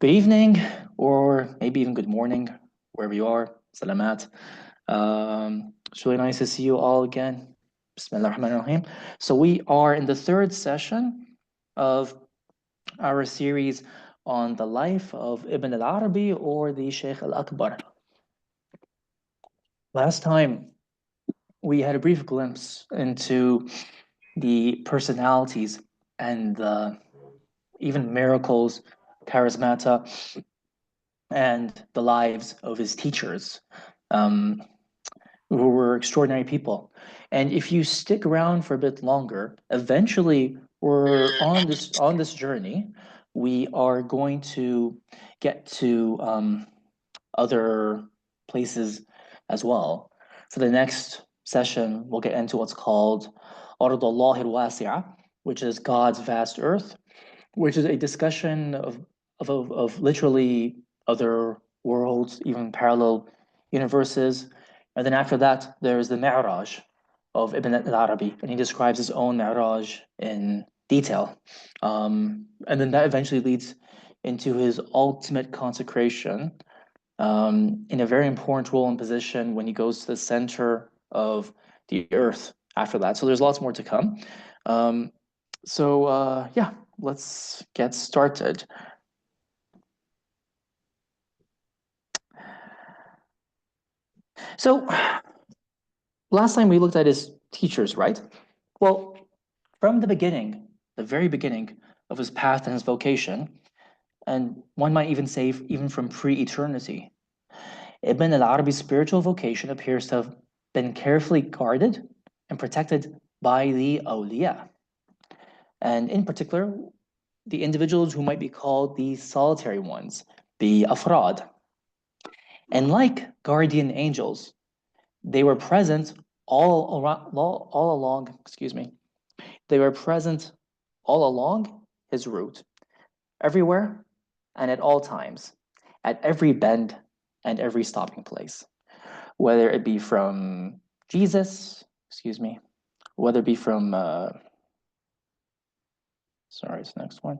Good evening, or maybe even good morning, wherever you are. Salamat. It's really nice to see you all again. Bismillah ar-Rahman ar-Rahim. So we are in the third session of our series on the life of Ibn al-Arabi, or the Sheikh al-Akbar. Last time we had a brief glimpse into the personalities and even miracles, charismata, and the lives of his teachers, um, who were extraordinary people. And if you stick around for a bit longer, eventually we're on this journey. We are going to get to other places as well. For the next session, we'll get into what's called Ard Allah al-Wasi'ah, which is God's vast earth, which is a discussion of literally other worlds, even parallel universes. And then after that, there's the Mi'raj of Ibn al-Arabi, and he describes his own Mi'raj in detail. And then that eventually leads into his ultimate consecration, in a very important role and position when he goes to the center of the earth after that. So there's lots more to come. Yeah, let's get started. So last time we looked at his teachers, right? Well, from the beginning, the very beginning of his path and his vocation, and one might even say even from pre-eternity, Ibn al-Arabi's spiritual vocation appears to have been carefully guarded and protected by the awliya, and in particular, the individuals who might be called the solitary ones, the afrad. And like guardian angels, they were present all along, excuse me, they were present all along his route, everywhere and at all times, at every bend and every stopping place, whether it be from Jesus, excuse me, whether it be from, sorry, it's the next one,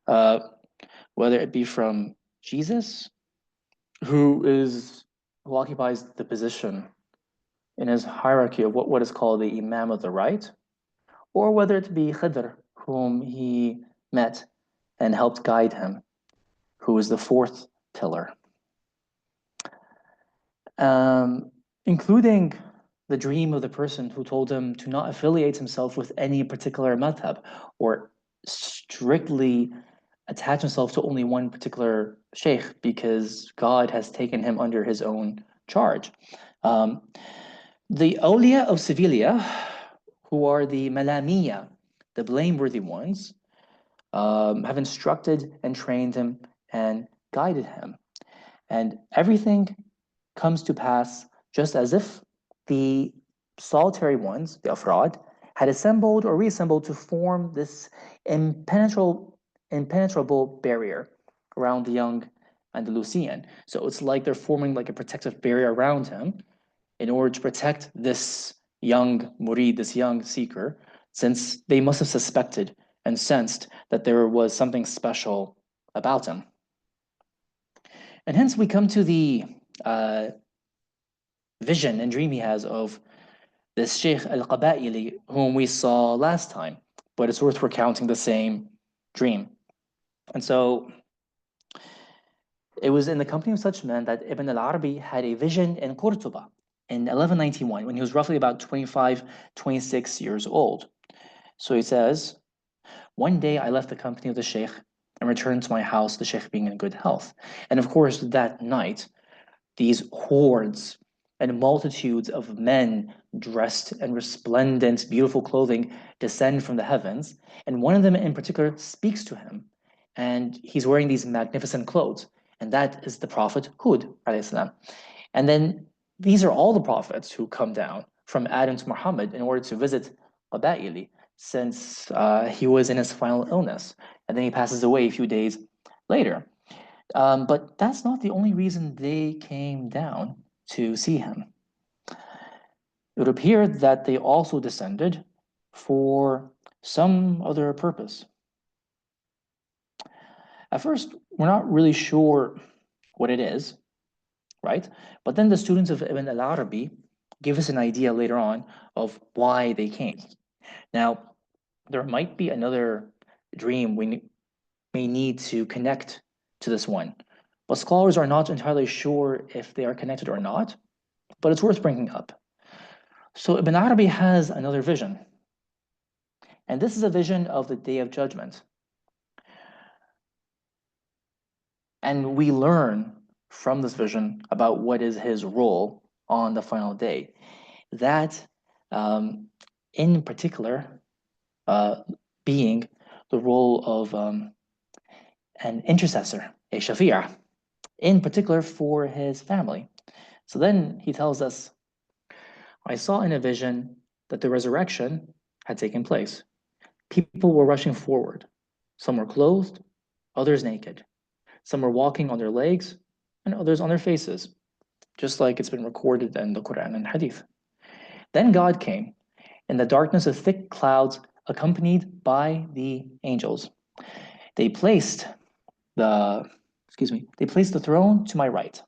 uh, whether it be from Jesus, who occupies the position in his hierarchy of what is called the Imam of the right, or whether it be Khidr, whom he met and helped guide him, who is the fourth pillar, including the dream of the person who told him to not affiliate himself with any particular madhab or strictly attach himself to only one particular sheikh because God has taken him under his own charge. Um, the awliya of Sevilla, who are the malamiya, the blameworthy ones, have instructed and trained him and guided him. And everything comes to pass just as if the solitary ones, the afrad, had assembled or reassembled to form this impenetrable barrier around the young Andalusian. So it's like they're forming like a protective barrier around him in order to protect this young murid, this young seeker, since they must have suspected and sensed that there was something special about him. And hence we come to the vision and dream he has of this Sheikh al-Qabaili, whom we saw last time, but it's worth recounting the same dream. And so it was in the company of such men that Ibn al-Arabi had a vision in Qurtuba in 1191, when he was roughly about 25, 26 years old. So he says, one day I left the company of the Sheikh and returned to my house, the Sheikh being in good health. And of course, that night, these hordes and multitudes of men dressed in resplendent, beautiful clothing descend from the heavens. And one of them in particular speaks to him. And he's wearing these magnificent clothes. And that is the Prophet Hud, alayhi salam. And then these are all the prophets who come down from Adam to Muhammad in order to visit Qabaili, since he was in his final illness. And then he passes away a few days later. But that's not the only reason they came down to see him. It appeared that they also descended for some other purpose. At first, we're not really sure what it is, right? But then the students of Ibn al-Arabi give us an idea later on of why they came. Now, there might be another dream we may need to connect to this one, but scholars are not entirely sure if they are connected or not, but it's worth bringing up. So Ibn Arabi has another vision, and this is a vision of the Day of Judgment. And we learn from this vision about what is his role on the final day. That, in particular, uh, being the role of an intercessor, a shafi'ah, in particular for his family. So then he tells us, I saw in a vision that the resurrection had taken place. People were rushing forward. Some were clothed, others naked. Some were walking on their legs, and others on their faces, just like it's been recorded in the Quran and Hadith. Then God came in the darkness of thick clouds, accompanied by the angels. They placed the they placed the throne to my right.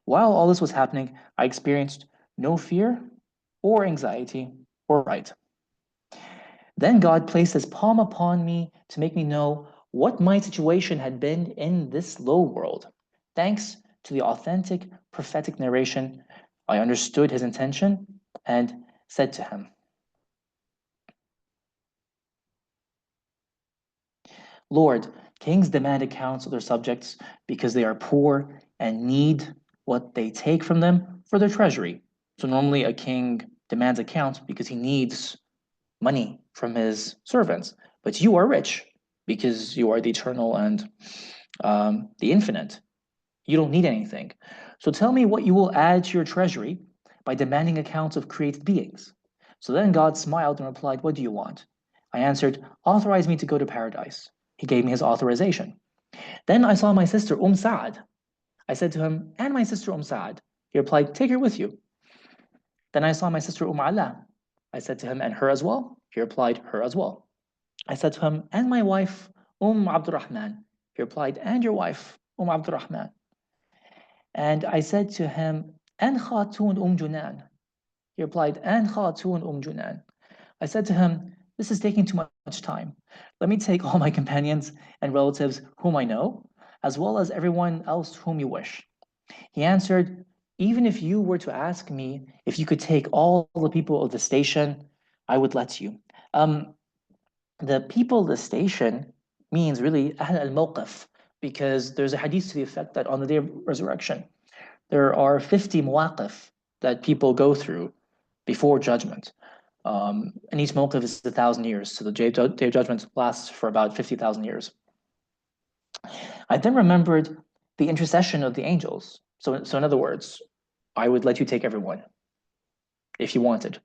While all this was happening, I experienced no fear or anxiety or fright. Then God placed his palm upon me to make me know what my situation had been in this low world. Thanks to the authentic prophetic narration, I understood his intention and said to him, Lord, kings demand accounts of their subjects because they are poor and need what they take from them for their treasury. So normally a king demands accounts because he needs money from his servants. But you are rich because you are the eternal and the infinite. You don't need anything. So tell me what you will add to your treasury by demanding accounts of created beings. So then God smiled and replied, What do you want? I answered, Authorize me to go to paradise. He gave me his authorization. Then I saw my sister Saad. I said to him, And my sister Saad. He replied, Take her with you. Then I saw my sister Ala. I said to him, And her as well? He replied, Her as well. I said to him, And my wife Abdurrahman. He replied, And your wife Abdurrahman. And I said to him, And Khatun Junan. He replied, And Khatun Junan. I said to him, This is taking too much time. Let me take all my companions and relatives whom I know, as well as everyone else whom you wish. He answered, Even if you were to ask me if you could take all the people of the station, I would let you. The people of the station means really Ahl al-Mawqif, because there's a hadith to the effect that on the day of resurrection, there are 50 muwaqif that people go through before judgment. And each mawqif is 1,000 years, so the day of judgment lasts for about 50,000 years. I then remembered the intercession of the angels. So in other words, I would let you take everyone if you wanted.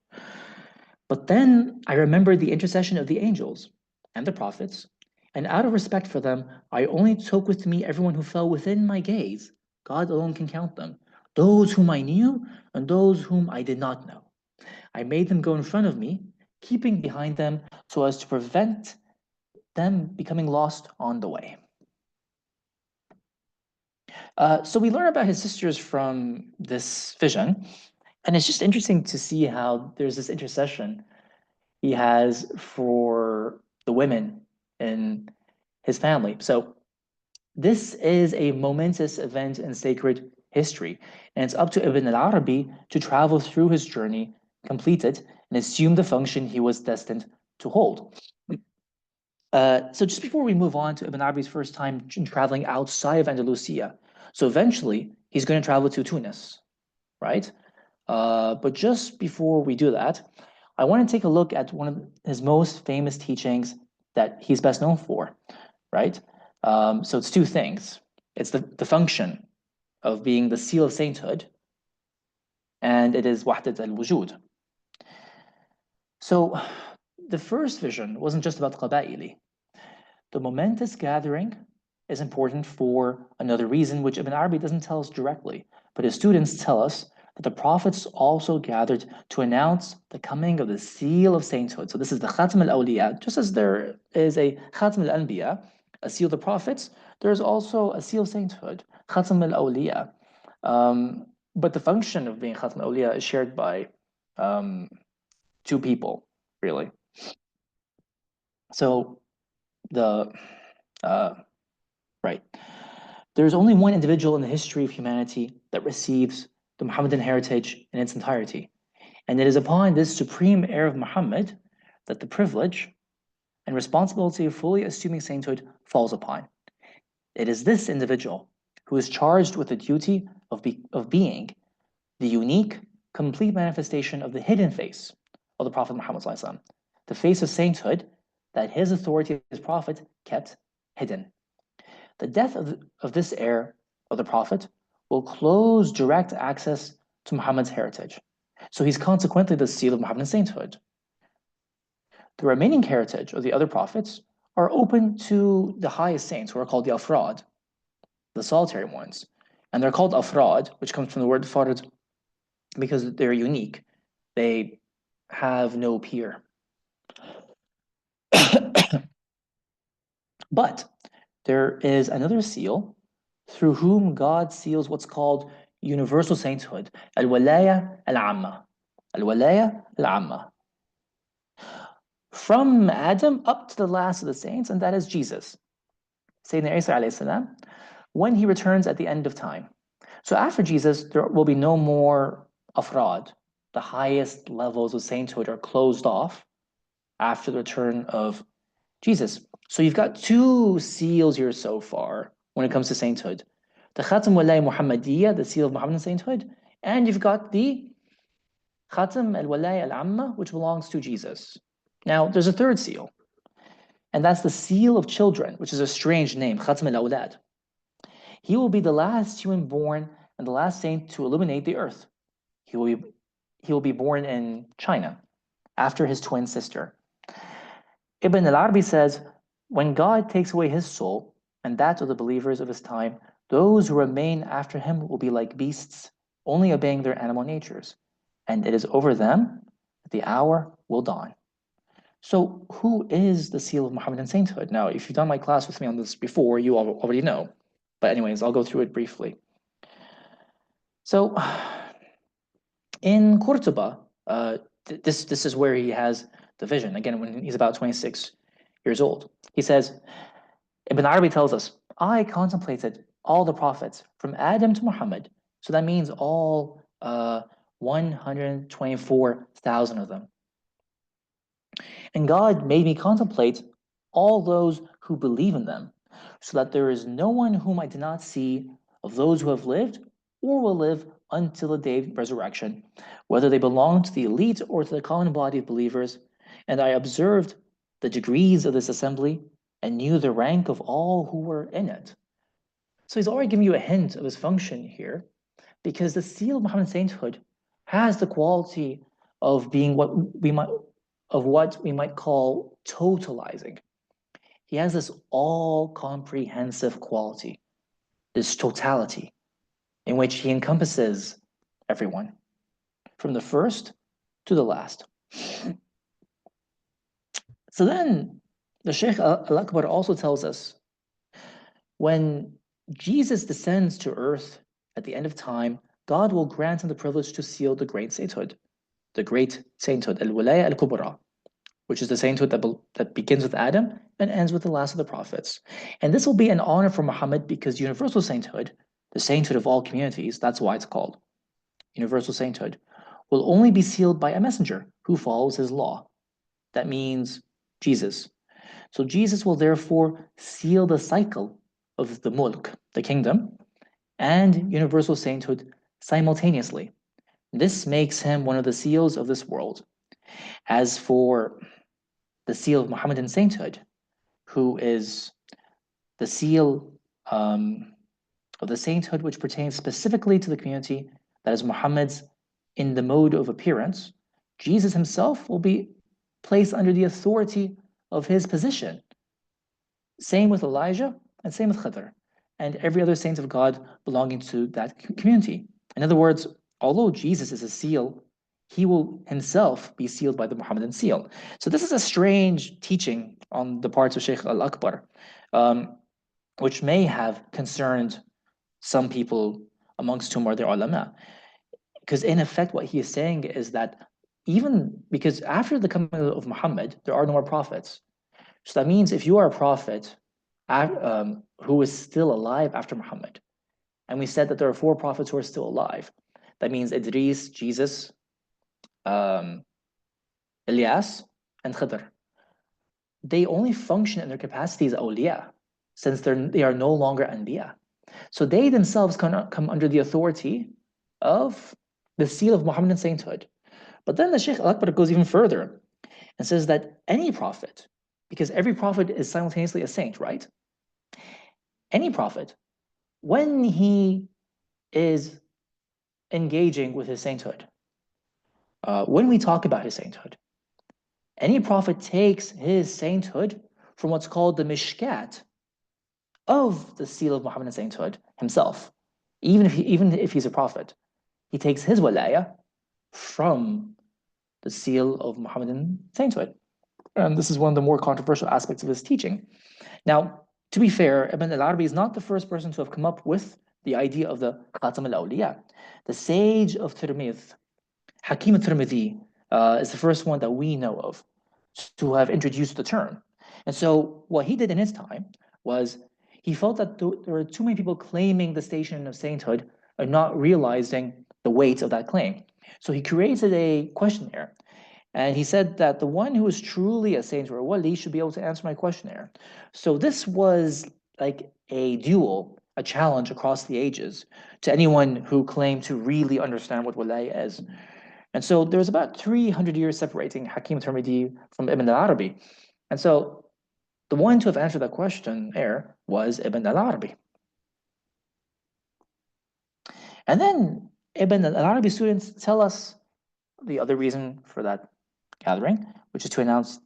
But then I remembered the intercession of the angels and the prophets, and out of respect for them, I only took with me everyone who fell within my gaze. God alone can count them. Those whom I knew and those whom I did not know. I made them go in front of me, keeping behind them so as to prevent them becoming lost on the way. So we learn about his sisters from this vision, and it's just interesting to see how there's this intercession he has for the women in his family. So this is a momentous event in sacred history, and it's up to Ibn al-Arabi to travel through his journey, complete it, and assume the function he was destined to hold. So just before we move on to Ibn Arabi's first time traveling outside of Andalusia, so eventually he's going to travel to Tunis, right? But just before we do that, I want to take a look at one of his most famous teachings that he's best known for, right? So it's two things. It's the function of being the seal of sainthood, and it is wahdat al-wujud. So the first vision wasn't just about Qaba'ili. The momentous gathering is important for another reason, which Ibn Arabi doesn't tell us directly, but his students tell us that the prophets also gathered to announce the coming of the seal of sainthood. So this is the Khatam al-Awliya, just as there is a Khatam al-Anbiya, a seal of the prophets. There's also a seal of sainthood, Khatam al-Awliya. But the function of being Khatam al-Awliya is shared by um, two people, really. So the right, there's only one individual in the history of humanity that receives the Muhammadan heritage in its entirety, and it is upon this supreme heir of Muhammad that the privilege and responsibility of fully assuming sainthood falls upon. It is this individual who is charged with the duty of being the unique, complete manifestation of the hidden face of the Prophet Muhammad, the face of sainthood that his authority as prophet kept hidden. The death of this heir of the Prophet will close direct access to Muhammad's heritage. So he's consequently the seal of Muhammadan sainthood. The remaining heritage of the other prophets are open to the highest saints, who are called the Afrad, the solitary ones. And they're called Afrad, which comes from the word Fard, because they're unique. They have no peer. But there is another seal through whom God seals what's called universal sainthood, al-walaya al-amma. Al-walaya al-amma. From Adam up to the last of the saints, and that is Jesus, Sayyidina Isa alayhi salam, when he returns at the end of time. So after Jesus, there will be no more afrad. The highest levels of sainthood are closed off after the return of Jesus. So you've got two seals here so far when it comes to sainthood. The Khatam Walay Muhammadiyya, the seal of Muhammadan sainthood, and you've got the Khatam al-Walay al-Amma, which belongs to Jesus. Now, there's a third seal, and that's the seal of children, which is a strange name, Khatam al-Awlad. He will be the last human born and the last saint to illuminate the earth. He will be born in China after his twin sister. Ibn al-Arabi says, when God takes away his soul and that of the believers of his time, those who remain after him will be like beasts, only obeying their animal natures. And it is over them that the hour will dawn. So who is the seal of Muhammadan sainthood? Now, if you've done my class with me on this before, you already know. But anyways, I'll go through it briefly. So in Qurtuba, this is where he has the vision, again, when he's about 26 years old. He says, Ibn Arabi tells us, I contemplated all the prophets from Adam to Muhammad. So that means all 124,000 of them. And God made me contemplate all those who believe in them, so that there is no one whom I did not see of those who have lived or will live until the day of resurrection, whether they belong to the elite or to the common body of believers. And I observed the degrees of this assembly and knew the rank of all who were in it. So he's already given you a hint of his function here, because the seal of Muhammadan sainthood has the quality of being what we might call totalizing. He has this all-comprehensive quality, this totality, in which he encompasses everyone, from the first to the last. So then, the Shaykh Al-Akbar also tells us, when Jesus descends to earth at the end of time, God will grant him the privilege to seal the great sainthood, Al-Walaya Al-Kubra, which is the sainthood that begins with Adam and ends with the last of the prophets. And this will be an honor for Muhammad, because universal sainthood, the sainthood of all communities, that's why it's called universal sainthood, will only be sealed by a messenger who follows his law. That means Jesus. So Jesus will therefore seal the cycle of the mulk, the kingdom, and universal sainthood simultaneously. This makes him one of the seals of this world. As for the seal of Muhammadan sainthood, who is the seal of the sainthood which pertains specifically to the community that is Muhammad's in the mode of appearance, Jesus himself will be placed under the authority of his position. Same with Elijah and same with Khidr and every other saint of God belonging to that community. In other words, although Jesus is a seal, he will himself be sealed by the Muhammadan seal. So this is a strange teaching on the parts of Sheikh Al-Akbar, um, which may have concerned some people amongst whom are the ulama. Because in effect, what he is saying is that even because after the coming of Muhammad, there are no more prophets. So that means if you are a prophet who is still alive after Muhammad, and we said that there are four prophets who are still alive, that means Idris, Jesus, um, Ilyas, and Khidr. They only function in their capacity as awliya, since they are no longer anbiya. So they themselves come under the authority of the seal of Muhammadan sainthood. But then the Shaykh Al-Akbar goes even further and says that any prophet, because every prophet is simultaneously a saint, right? Any prophet, when he is engaging with his sainthood, when we talk about his sainthood, any prophet takes his sainthood from what's called the mishkat of the seal of Muhammadan sainthood himself. Even if he's a prophet, he takes his walaya from the seal of Muhammadan sainthood. And this is one of the more controversial aspects of his teaching. Now, to be fair, Ibn al-Arabi is not the first person to have come up with the idea of the Khatam al-Awliya. The sage of Tirmidh, Hakim al-Tirmidhi, is the first one that we know of to have introduced the term. And so what he did in his time was he felt that there were too many people claiming the station of sainthood and not realizing the weight of that claim. So he created a questionnaire, and he said that the one who is truly a saint or a wali should be able to answer my questionnaire. So this was like a duel, a challenge across the ages to anyone who claimed to really understand what wali is. And so there's about 300 years separating Hakim Tirmidhi from Ibn al-Arabi. And so the one to have answered that questionnaire was Ibn al-Arabi. And then Ibn al-Arabi students tell us the other reason for that gathering, which is to announce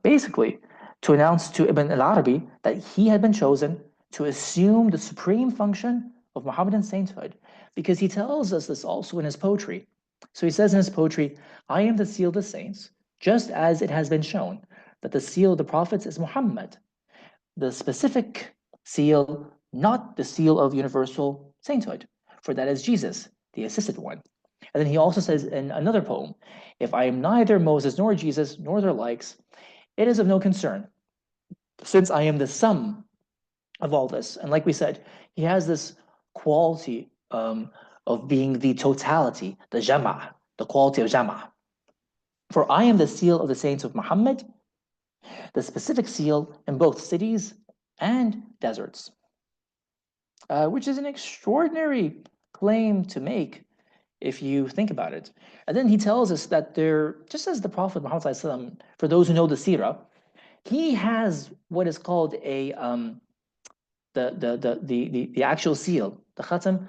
basically to announce to Ibn al-Arabi that he had been chosen to assume the supreme function of Muhammadan sainthood, because he tells us this also in his poetry. So he says in his poetry, I am the seal of the saints, just as it has been shown that the seal of the prophets is Muhammad, the specific seal, not the seal of universal sainthood, for that is Jesus, the assisted one. And then he also says in another poem, if I am neither Moses nor Jesus nor their likes, it is of no concern, since I am the sum of all this. And like we said, he has this quality of being the totality, the jama', the quality of jama'. For I am the seal of the saints of Muhammad, the specific seal in both cities and deserts, which is an extraordinary claim to make if you think about it. And then he tells us that there, just as the Prophet Muhammad, for those who know the seerah, he has what is called a the actual seal, the khatam,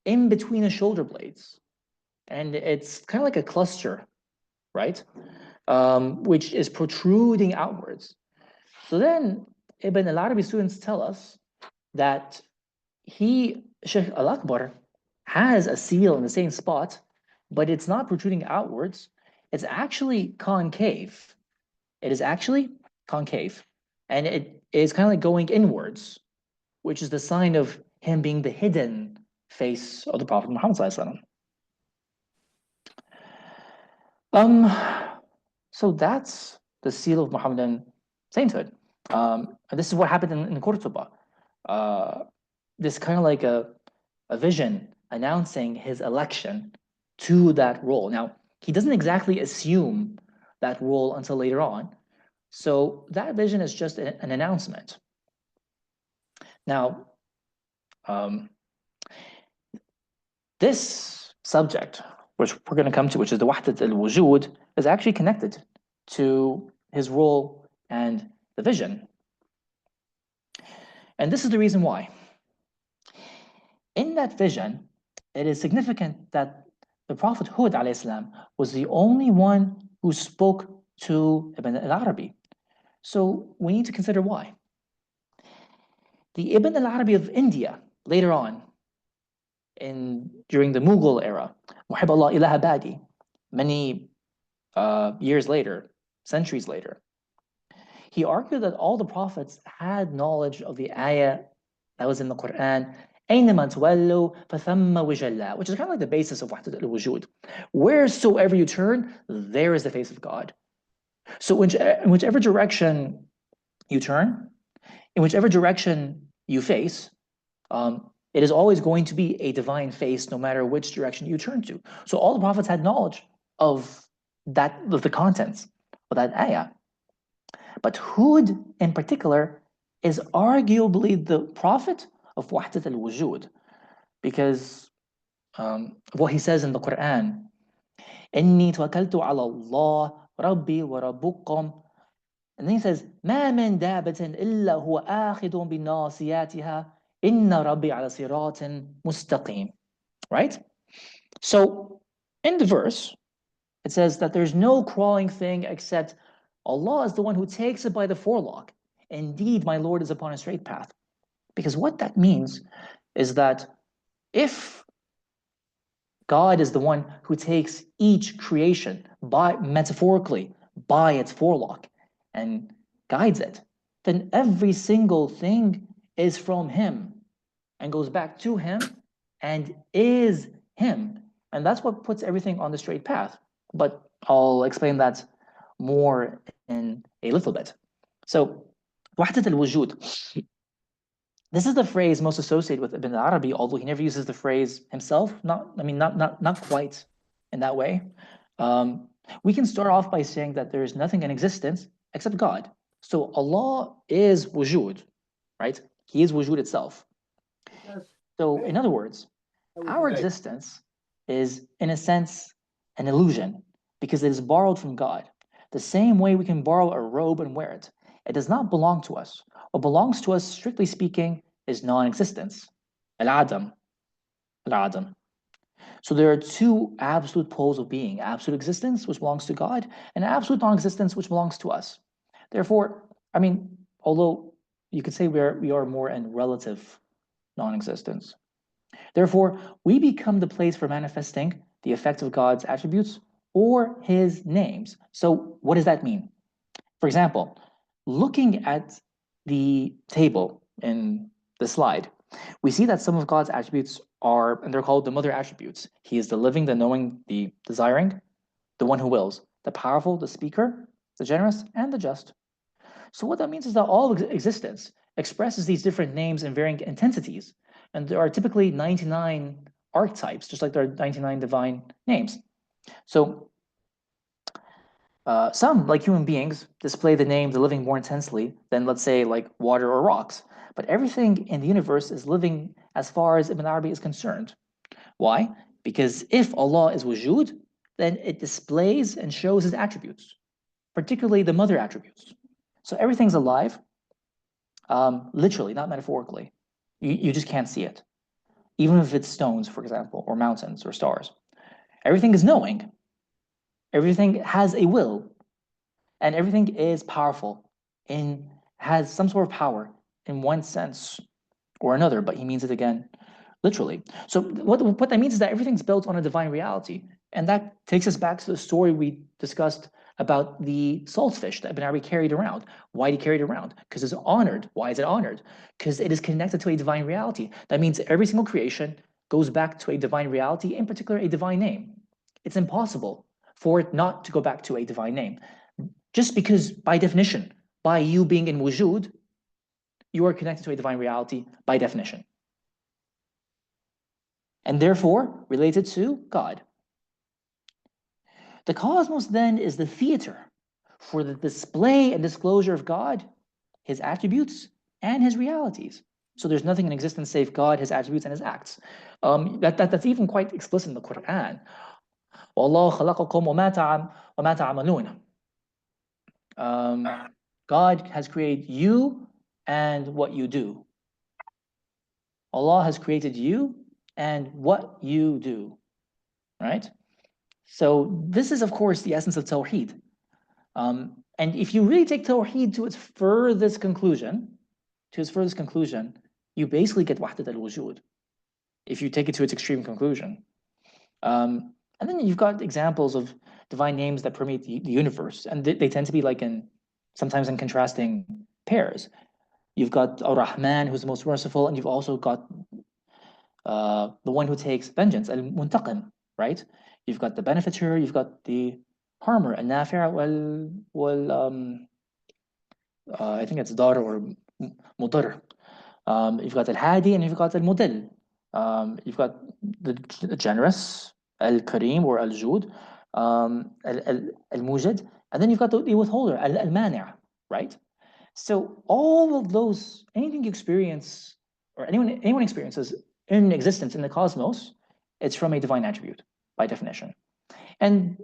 in between the shoulder blades, and it's kind of like a cluster, right? Which is protruding outwards. So then Ibn al-Arabi students tell us that Sheikh Al-Akbar, has a seal in the same spot, but it's not protruding outwards. It's actually concave. It is actually concave. And it is kind of like going inwards, which is the sign of him being the hidden face of the Prophet Muhammad ﷺ. So that's the seal of Muhammadan sainthood. And this is what happened in Qurtuba. This kind of like a vision announcing his election to that role. Now, he doesn't exactly assume that role until later on. So that vision is just an announcement. Now, this subject, which we're going to come to, which is the Wahdat al-Wujud, is actually connected to his role and the vision. And this is the reason why. In that vision, it is significant that the Prophet Hud ﷺ was the only one who spoke to Ibn al-Arabi. So we need to consider why. The Ibn al-Arabi of India, later on, during the Mughal era, محب الله إله بادي. Many years later, centuries later, he argued that all the prophets had knowledge of the ayah that was in the Quran, أينما تولوا فثم وجه الله, which is kind of like the basis of وحدة الوجود. Wheresoever you turn, there is the face of God. So in whichever direction you turn, in whichever direction you face, it is always going to be a divine face, no matter which direction you turn to. So all the prophets had knowledge of the contents of that ayah. But Hud, in particular, is arguably the prophet of Wahdat al-Wujud, because what he says in the Quran, إِنِّي تَوَكَّلْتُ عَلَى اللَّهِ رَبِّي وَرَبُّكُمْ. And then he says, مَا مِن دَابَةٍ إِلَّا هُوَ آخِذٌ بِنَاصِيَاتِهَا إِنَّ رَبِّي عَلَى صِرَاطٍ مُسْتَقِيمٍ. Right? So in the verse, it says that there's no crawling thing except Allah is the one who takes it by the forelock. Indeed, my Lord is upon a straight path. Because what that means is that if God is the one who takes each creation metaphorically by its forelock and guides it, then every single thing is from Him and goes back to Him and is Him. And that's what puts everything on the straight path. But I'll explain that more in a little bit. So, وحدة الوجود. This is the phrase most associated with Ibn Arabi, although he never uses the phrase himself. Not quite in that way. We can start off by saying that there is nothing in existence except God. So Allah is wujud, right? He is wujud itself. So in other words, our existence is, in a sense, an illusion because it is borrowed from God. The same way we can borrow a robe and wear it. It does not belong to us. What belongs to us, strictly speaking, is non-existence. Al-Adam. Al-Adam. So there are two absolute poles of being, absolute existence, which belongs to God, and absolute non-existence, which belongs to us. Therefore, although you could say we are more in relative non-existence. Therefore, we become the place for manifesting the effect of God's attributes or His names. So what does that mean? For example, looking at the table in the slide, we see that some of God's attributes are, and they're called the mother attributes. He is the living, the knowing, the desiring, the one who wills, the powerful, the speaker, the generous, and the just. So what that means is that all existence expresses these different names in varying intensities. And there are typically 99 archetypes, just like there are 99 divine names. So some, like human beings, display the name the living more intensely than, let's say, like water or rocks. But everything in the universe is living as far as Ibn Arabi is concerned. Why? Because if Allah is wujud, then it displays and shows His attributes, particularly the mother attributes. So everything's alive, literally, not metaphorically. You just can't see it. Even if it's stones, for example, or mountains or stars. Everything is knowing. Everything has a will. And everything is powerful and has some sort of power in one sense or another, but he means it again literally. So what that means is that everything's built on a divine reality. And that takes us back to the story we discussed about the saltfish that Ibn Arabi carried around. Why did he carry it around? Because it's honored. Why is it honored? Because it is connected to a divine reality. That means every single creation goes back to a divine reality, in particular a divine name. It's impossible for it not to go back to a divine name. Just because, by definition, by you being in wujud, you are connected to a divine reality by definition. And therefore, related to God. The cosmos then is the theater for the display and disclosure of God, His attributes, and His realities. So there's nothing in existence save God, His attributes, and His acts. That's even quite explicit in the Quran. وَاللَّهُ خَلَقَكُمْ وَمَا تَعْمَلُونَ. God has created you and what you do. Allah has created you and what you do, right? So this is, of course, the essence of Tawheed. And if you really take Tawheed to its furthest conclusion, you basically get Wahdat al-Wujud, if you take it to its extreme conclusion. And then you've got examples of divine names that permeate the universe, and they tend to be like sometimes in contrasting pairs. You've got Ar-Rahman, who's the most merciful, and you've also got the one who takes vengeance, Al-Muntaqim, right? You've got the beneficer, you've got the harmer, Al-Nafi' I think it's Dar or Mudar. You've got Al-Hadi and you've got Al-Mudil. You've got the generous, Al-Kareem or Al-Jud, Al-Mujid, and then you've got the withholder, Al-Mani', right? So all of those, anything you experience or anyone experiences in existence in the cosmos, it's from a divine attribute by definition. And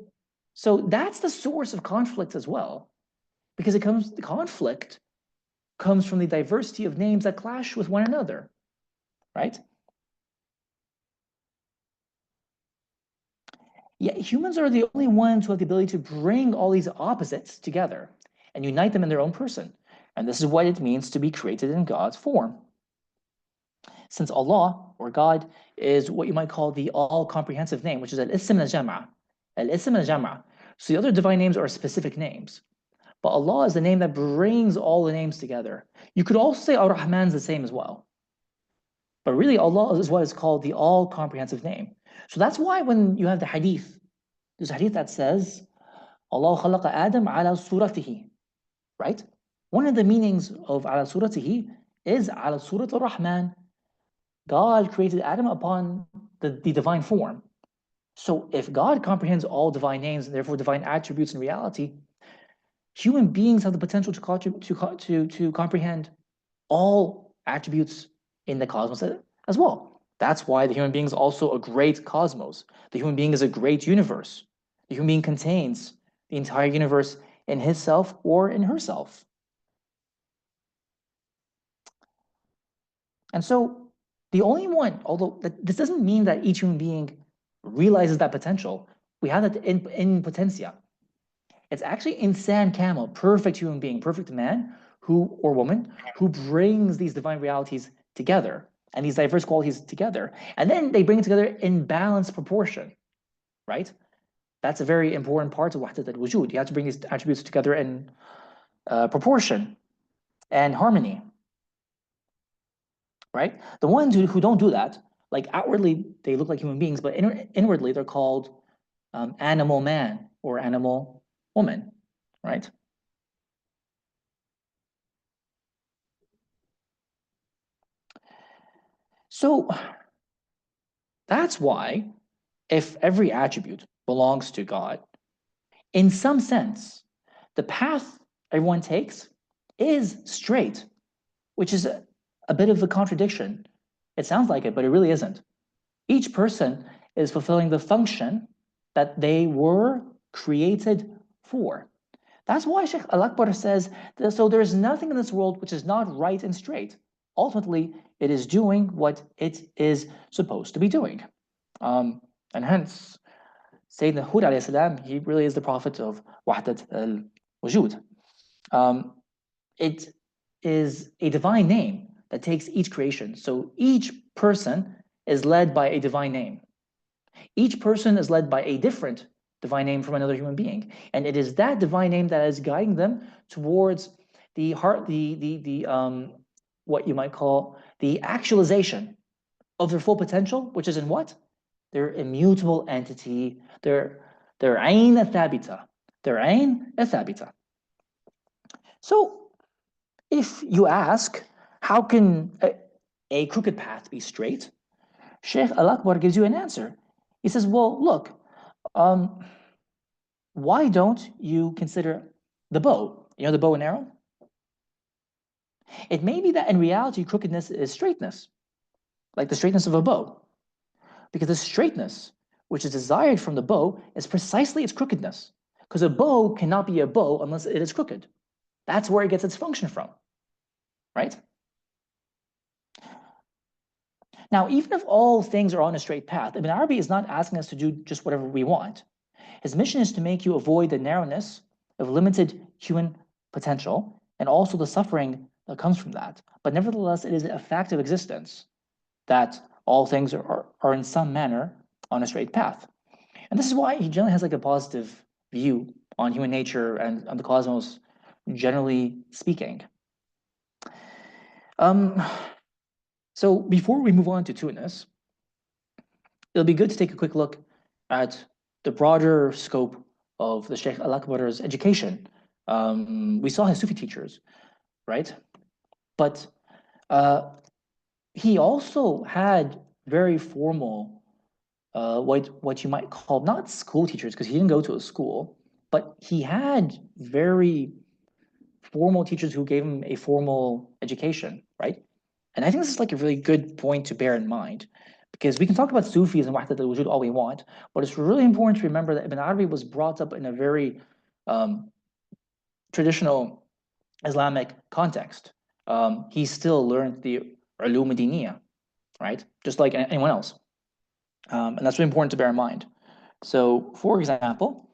so that's the source of conflict as well, because the conflict comes from the diversity of names that clash with one another, right? Yet humans are the only ones who have the ability to bring all these opposites together and unite them in their own person. And this is what it means to be created in God's form. Since Allah, or God, is what you might call the all-comprehensive name, which is al-ism al-jam'a. Al-ism al-jam'a. So the other divine names are specific names. But Allah is the name that brings all the names together. You could also say Ar-Rahman is the same as well. But really, Allah is what is called the all-comprehensive name. So that's why when you have the hadith, there's a hadith that says, Allah khalaqa Adam ala suratihi, right? One of the meanings of ala suratihi is ala surat ar-Rahman. God created Adam upon the divine form. So if God comprehends all divine names and therefore divine attributes in reality, human beings have the potential to comprehend all attributes in the cosmos as well. That's why the human being is also a great cosmos. The human being is a great universe. The human being contains the entire universe in his self or in herself. And so the only one, although this doesn't mean that each human being realizes that potential, we have that in potentia. It's actually insan kamil, perfect human being, perfect man who or woman who brings these divine realities together and these diverse qualities together. And then they bring it together in balanced proportion, right? That's a very important part of wahdat al-wujud. You have to bring these attributes together in proportion and harmony, right? The ones who don't do that, like outwardly they look like human beings, but inwardly they're called animal man or animal woman, right? So that's why if every attribute belongs to God, in some sense, the path everyone takes is straight, which is a bit of a contradiction. It sounds like it, but it really isn't. Each person is fulfilling the function that they were created for. That's why Sheikh Al-Akbar says, so there's nothing in this world which is not right and straight. Ultimately, it is doing what it is supposed to be doing. And hence, Sayyidina Hud alayhi salam, he really is the prophet of Wahdat al-Wujud. It is a divine name that takes each creation. So each person is led by a divine name. Each person is led by a different divine name from another human being. And it is that divine name that is guiding them towards the heart, what you might call the actualization of their full potential, which is in what? Their immutable entity, their ayn athabita, their ayn athabita. So if you ask, how can a crooked path be straight? Sheikh Al-Akbar gives you an answer. He says, well, look, why don't you consider the bow? You know the bow and arrow? It may be that in reality, crookedness is straightness, like the straightness of a bow. Because the straightness, which is desired from the bow, is precisely its crookedness. Because a bow cannot be a bow unless it is crooked. That's where it gets its function from, right? Now, even if all things are on a straight path, Ibn Arabi is not asking us to do just whatever we want. His mission is to make you avoid the narrowness of limited human potential and also the suffering that comes from that. But nevertheless, it is a fact of existence that all things are in some manner on a straight path. And this is why he generally has like a positive view on human nature and on the cosmos, generally speaking. Um, so before we move on to Tunis, it'll be good to take a quick look at the broader scope of the Sheikh Al Akbar's education. We saw his Sufi teachers, right? But he also had very formal, what you might call not school teachers, because he didn't go to a school, but he had very formal teachers who gave him a formal education, right? And I think this is like a really good point to bear in mind, because we can talk about Sufis and Wahdat al-Wujud all we want, but it's really important to remember that Ibn Arabi was brought up in a very traditional Islamic context. He still learned the ulum diniyah, right? Just like anyone else. And that's really important to bear in mind. So, for example,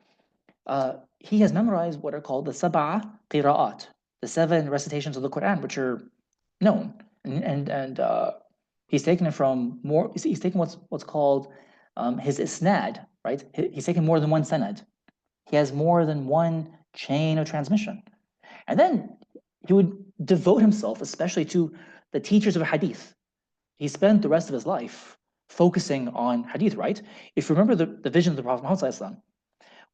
he has memorized what are called the sab'a qira'at, the 7 recitations of the Quran, which are known. And he's taken it from more, he's taken what's called his isnad, right? He's taken more than one sanad. He has more than one chain of transmission. And then he would devote himself, especially to the teachers of hadith. He spent the rest of his life focusing on hadith, right? If you remember the vision of the Prophet Muhammad,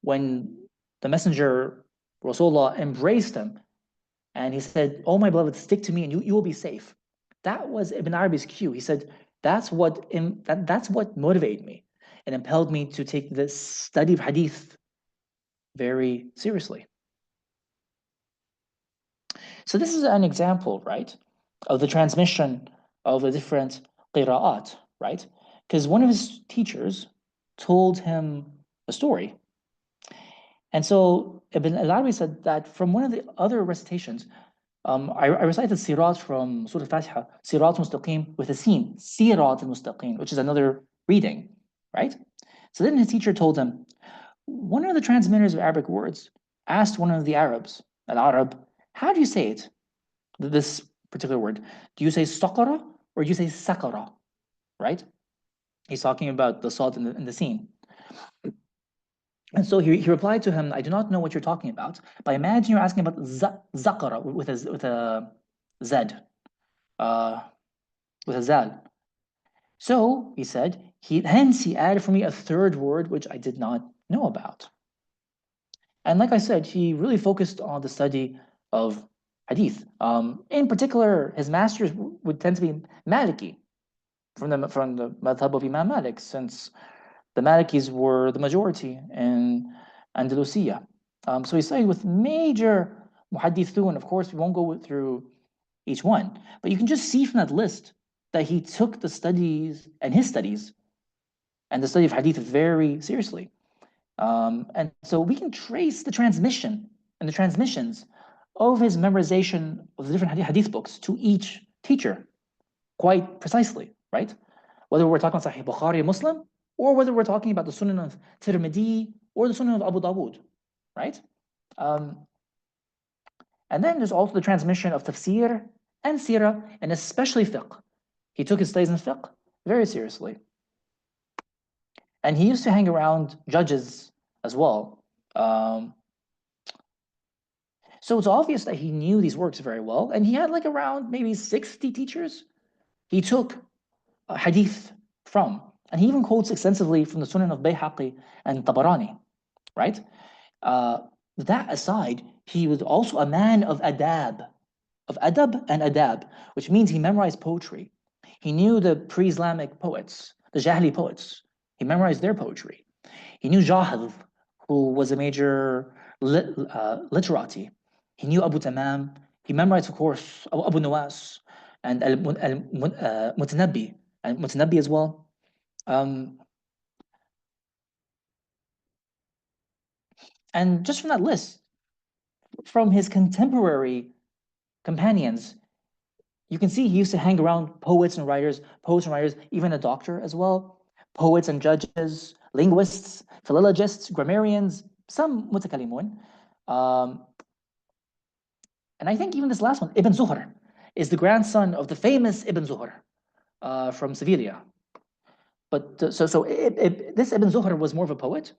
when the messenger Rasulullah embraced him and he said, "Oh, my beloved, stick to me and you will be safe." That was Ibn Arabi's cue. He said, that's what motivated me and impelled me to take this study of hadith very seriously. So this is an example, right, of the transmission of the different qira'at, right? Because one of his teachers told him a story. And so Ibn al-Arabi said that from one of the other recitations, I recited Sirat from Surah Al-Fatiha, Sirat Mustaqim with a sin, Sirat al-Mustaqim, which is another reading, right? So then his teacher told him, one of the transmitters of Arabic words asked one of the Arabs, al-Arab, how do you say it? This particular word. Do you say saqara or do you say sakara? Right? He's talking about the salt in the scene. And so he replied to him, I do not know what you're talking about, but imagine you're asking about zaqara with a z, uh, with a zal. So he said, hence he added for me a third word which I did not know about. And like I said, he really focused on the study of hadith. In particular, his masters would tend to be Maliki, from the madhab of Imam Malik, since the Malikis were the majority in Andalusia. So he studied with major muhaddithun. Of course, we won't go through each one, but you can just see from that list that he took the studies and his studies and the study of hadith very seriously. And so we can trace the transmission and the transmissions of his memorization of the different hadith books to each teacher quite precisely, right? Whether we're talking about Sahih Bukhari, Muslim, or whether we're talking about the Sunan of Tirmidhi or the Sunan of Abu Dawood, right? And then there's also the transmission of tafsir and sirah, and especially fiqh. He took his studies in fiqh very seriously. And he used to hang around judges as well. So it's obvious that he knew these works very well, and he had like around maybe 60 teachers he took hadith from. And he even quotes extensively from the Sunan of Bayhaqi and Tabarani, right? That aside, he was also a man of adab and adab, which means he memorized poetry. He knew the pre-Islamic poets, the Jahili poets. He memorized their poetry. He knew Jahil, who was a major literati. He knew Abu Tamam. He memorized, of course, Abu Nawas and Mutanabbi, and Mutanabbi as well. And just from that list, from his contemporary companions, you can see he used to hang around poets and writers, even a doctor as well, poets and judges, linguists, philologists, grammarians, some mutakalimun. And I think even this last one, Ibn Zuhr, is the grandson of the famous Ibn Zuhr from Sevilla. But this Ibn Zuhr was more of a poet,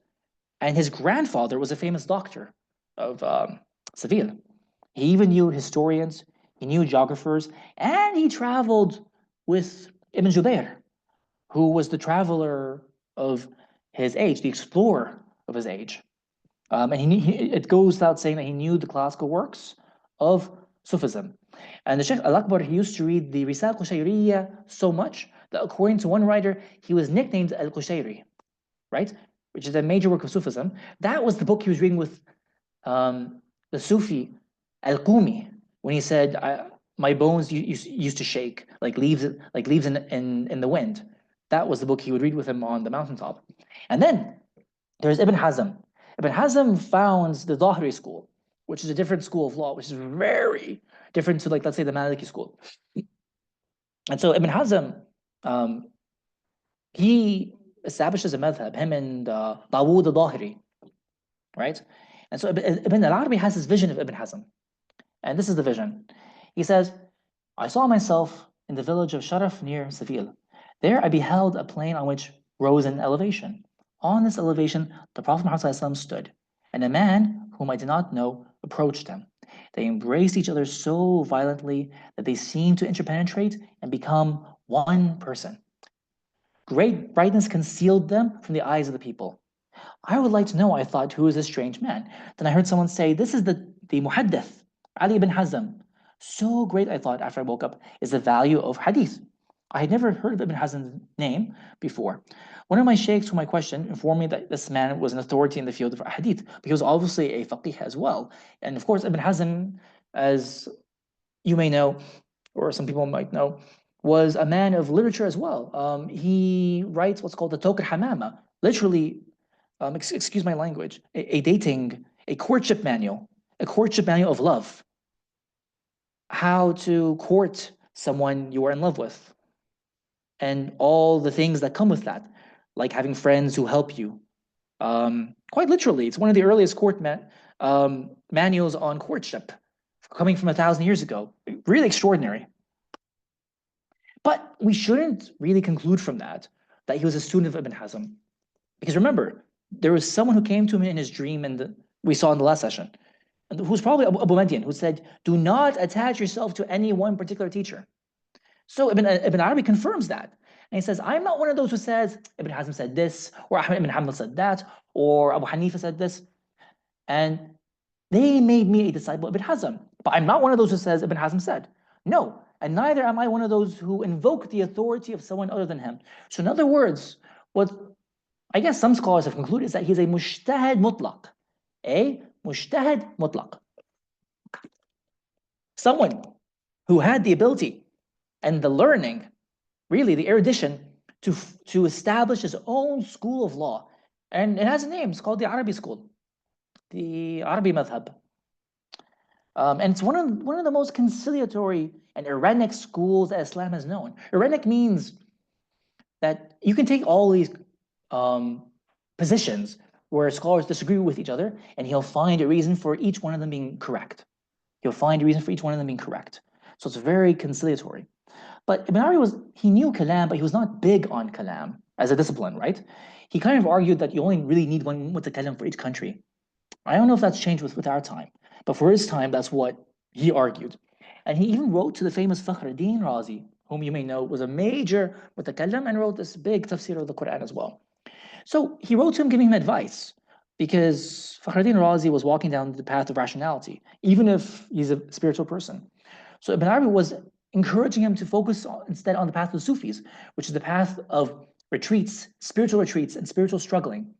and his grandfather was a famous doctor of Seville. He even knew historians, he knew geographers, and he traveled with Ibn Jubair, who was the traveler of his age, the explorer of his age. And it goes without saying that he knew the classical works of Sufism. And the Sheikh Al Akbar, he used to read the Risal Qushayriya so much that, according to one writer, he was nicknamed Al Qushayri, right? Which is a major work of Sufism. That was the book he was reading with the Sufi Al Qumi when he said, "My bones used to shake like leaves in the wind." That was the book he would read with him on the mountaintop. And then there's Ibn Hazm. Ibn Hazm founds the Zahiri school, which is a different school of law, which is very different to, like, let's say, the Maliki school. And so Ibn Hazm, he establishes a madhab, him and Dawood al-Zahiri, right? And so Ibn al-Arabi has this vision of Ibn Hazm. And this is the vision. He says, I saw myself in the village of Sharaf near Seville. There I beheld a plain on which rose an elevation. On this elevation, the Prophet Muhammad stood, and a man whom I did not know approached him. They embraced each other so violently that they seemed to interpenetrate and become one person. Great brightness concealed them from the eyes of the people. I would like to know, I thought, who is this strange man? Then I heard someone say, this is the Muhaddith, Ali ibn Hazm. So great, I thought, after I woke up, is the value of hadith. I had never heard of Ibn Hazm's name before. One of my sheikhs whom I questioned informed me that this man was an authority in the field of hadith, but he was obviously a faqih as well. And of course, Ibn Hazm, as you may know, or some people might know, was a man of literature as well. He writes what's called the Tawq al-Hamama, literally, excuse my language, a courtship manual of love. How to court someone you are in love with, and all the things that come with that, like having friends who help you. Quite literally, it's one of the earliest manuals on courtship, coming from 1,000 years ago. Really extraordinary. But we shouldn't really conclude from that he was a student of Ibn Hazm. Because remember, there was someone who came to him in his dream, and we saw in the last session, and who's probably Abu Muhyiddin, who said, do not attach yourself to any one particular teacher. So Ibn Arabi confirms that. And he says, I'm not one of those who says, Ibn Hazm said this, or Ahmad ibn Hanbal said that, or Abu Hanifa said this. And they made me a disciple of Ibn Hazm. But I'm not one of those who says Ibn Hazm said. No, and neither am I one of those who invoke the authority of someone other than him. So in other words, what I guess some scholars have concluded is that he's a mujtahid mutlaq. A mujtahid mutlaq. Someone who had the ability and the learning, really the erudition, to establish his own school of law. And it has a name, it's called the Arabi school, the Arabi madhab. And it's one of the most conciliatory and Irenic schools that Islam has known. Irenic means that you can take all these positions where scholars disagree with each other, and he'll find a reason for each one of them being correct. He'll find a reason for each one of them being correct. So it's very conciliatory. But Ibn Arabi he knew kalam, but he was not big on kalam as a discipline, right? He kind of argued that you only really need one mutakallim for each country. I don't know if that's changed with our time, but for his time, that's what he argued. And he even wrote to the famous Fakhruddin Razi, whom you may know was a major mutakallim and wrote this big tafsir of the Quran as well. So he wrote to him giving him advice, because Fakhruddin Razi was walking down the path of rationality, even if he's a spiritual person. So Ibn Arabi was encouraging him to focus instead on the path of the Sufis, which is the path of retreats, spiritual retreats, and spiritual struggling.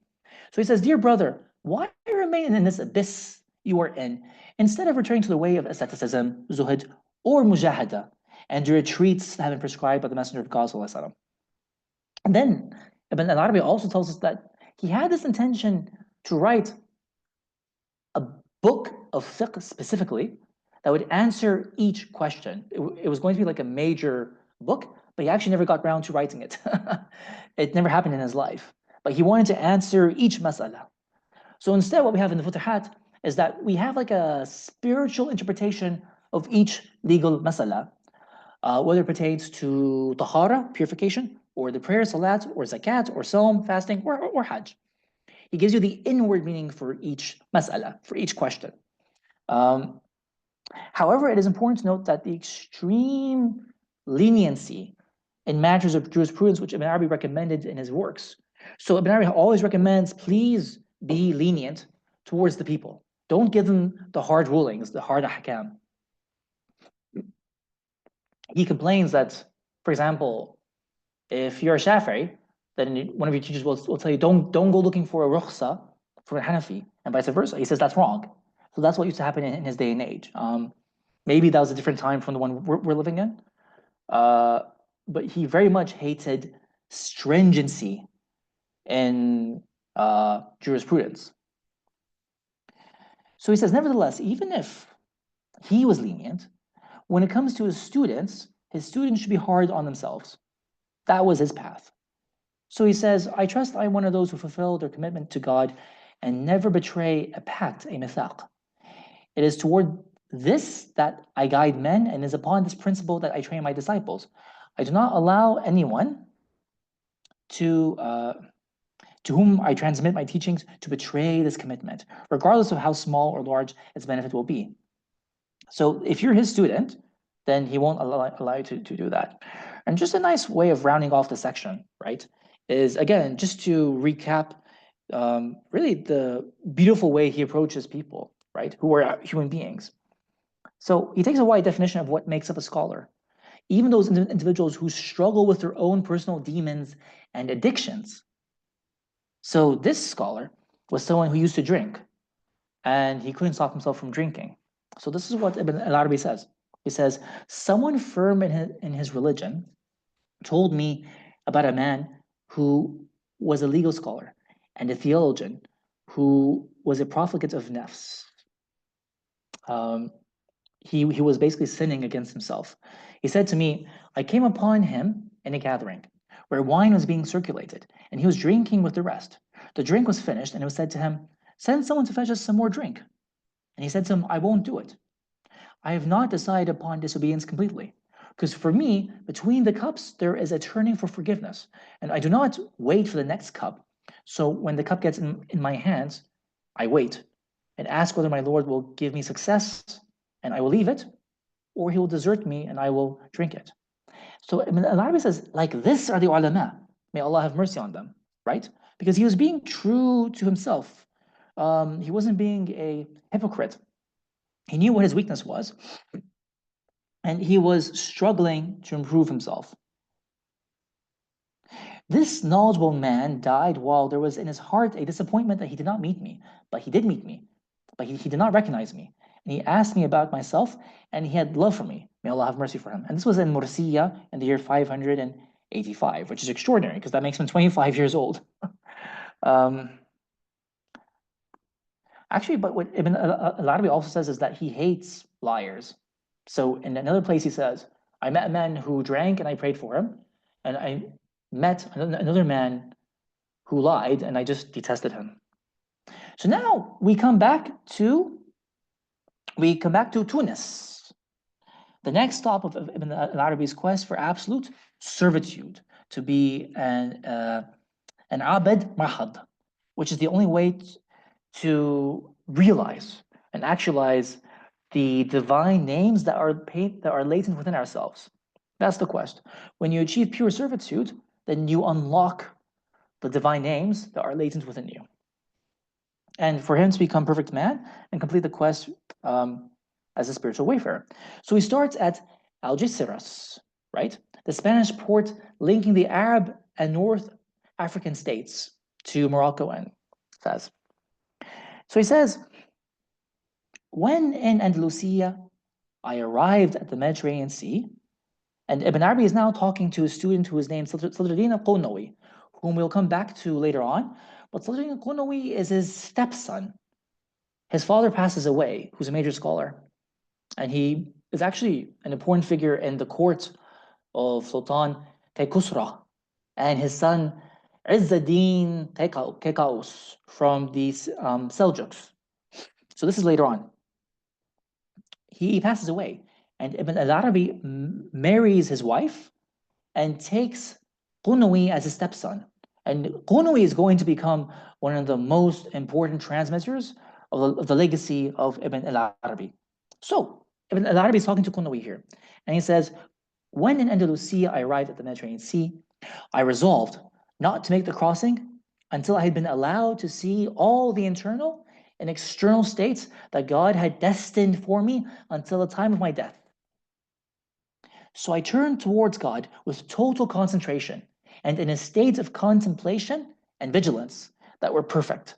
So he says, dear brother, why remain in this abyss you are in, instead of returning to the way of asceticism, zuhud, or mujahada, and the retreats that have been prescribed by the Messenger of God sallallahu alaihi wasallam? And then Ibn al-Arabi also tells us that he had this intention to write a book of fiqh specifically that would answer each question. It was going to be like a major book, but he actually never got around to writing it. It never happened in his life. But he wanted to answer each mas'ala. So instead, what we have in the Futuhat is that we have like a spiritual interpretation of each legal mas'ala, whether it pertains to tahara, purification, or the prayer, salat, or zakat, or Sawm, fasting, or Hajj. He gives you the inward meaning for each mas'ala, for each question. Um, However, it is important to note that the extreme leniency in matters of jurisprudence, which Ibn Arabi recommended in his works. So Ibn Arabi always recommends, please be lenient towards the people. Don't give them the hard rulings, the hard ahkam. He complains that, for example, if you're a Shafi'i, then one of your teachers will tell you, don't go looking for a rukhsa for a Hanafi, and vice versa. He says that's wrong. So that's what used to happen in his day and age. Maybe that was a different time from the one we're living in. But he very much hated stringency in jurisprudence. So he says, nevertheless, even if he was lenient, when it comes to his students should be hard on themselves. That was his path. So he says, I trust I am one of those who fulfill their commitment to God and never betray a pact, a mithaq. It is toward this that I guide men, and is upon this principle that I train my disciples. I do not allow anyone to whom I transmit my teachings to betray this commitment, regardless of how small or large its benefit will be. So if you're his student, then he won't allow you to do that. And just a nice way of rounding off the section, right, is, again, just to recap, really the beautiful way he approaches people, right, who are human beings. So he takes a wide definition of what makes up a scholar. Even those individuals who struggle with their own personal demons and addictions. So this scholar was someone who used to drink, and he couldn't stop himself from drinking. So this is what Ibn al-Arabi says. He says, someone firm in his religion told me about a man who was a legal scholar and a theologian who was a profligate of nafs. He was basically sinning against himself. He said to me, I came upon him in a gathering where wine was being circulated, and he was drinking with the rest. The drink was finished, and it was said to him, send someone to fetch us some more drink. And he said to him, I won't do it. I have not decided upon disobedience completely. Because for me, between the cups, there is a turning for forgiveness. And I do not wait for the next cup. So when the cup gets in my hands, I wait and ask whether my Lord will give me success, and I will leave it, or he will desert me and I will drink it. So Al-Arabi says, like this are the ulama. May Allah have mercy on them, right? Because he was being true to himself. He wasn't being a hypocrite. He knew what his weakness was, and he was struggling to improve himself. This knowledgeable man died while there was in his heart a disappointment that he did not meet me, but he did meet me, but he did not recognize me. And he asked me about myself, and he had love for me. May Allah have mercy for him. And this was in Mursiya in the year 585, which is extraordinary because that makes him 25 years old. Actually, but what Ibn al-Arabi also says is that he hates liars. So in another place he says, I met a man who drank and I prayed for him, and I met another man who lied and I just detested him. So now we come back to Tunis. The next stop of Ibn al-Arabi's quest for absolute servitude, to be an abed mahad, which is the only way to realize and actualize the divine names that are latent within ourselves. That's the quest. When you achieve pure servitude, then you unlock the divine names that are latent within you. And for him to become perfect man and complete the quest as a spiritual wayfarer. So he starts at Algeciras, right? The Spanish port linking the Arab and North African states to Morocco and Fez. So he says, when in Andalusia, I arrived at the Mediterranean Sea, and Ibn Arabi is now talking to a student who is named Sadruddin al-Qunawi, whom we'll come back to later on. But Sadruddin al-Qunawi is his stepson. His father passes away, who's a major scholar, and he is actually an important figure in the court of Sultan Taykusra, and his son Izz-ad-Din Kekaus from the Seljuks. So this is later on. He passes away, and Ibn al-Arabi marries his wife and takes Qunawi as a stepson. And Qunawi is going to become one of the most important transmitters of the legacy of Ibn al-Arabi. So, Ibn al-Arabi is talking to Qunawi here. And he says, when in Andalusia I arrived at the Mediterranean Sea, I resolved not to make the crossing until I had been allowed to see all the internal and external states that God had destined for me until the time of my death. So I turned towards God with total concentration and in a state of contemplation and vigilance that were perfect.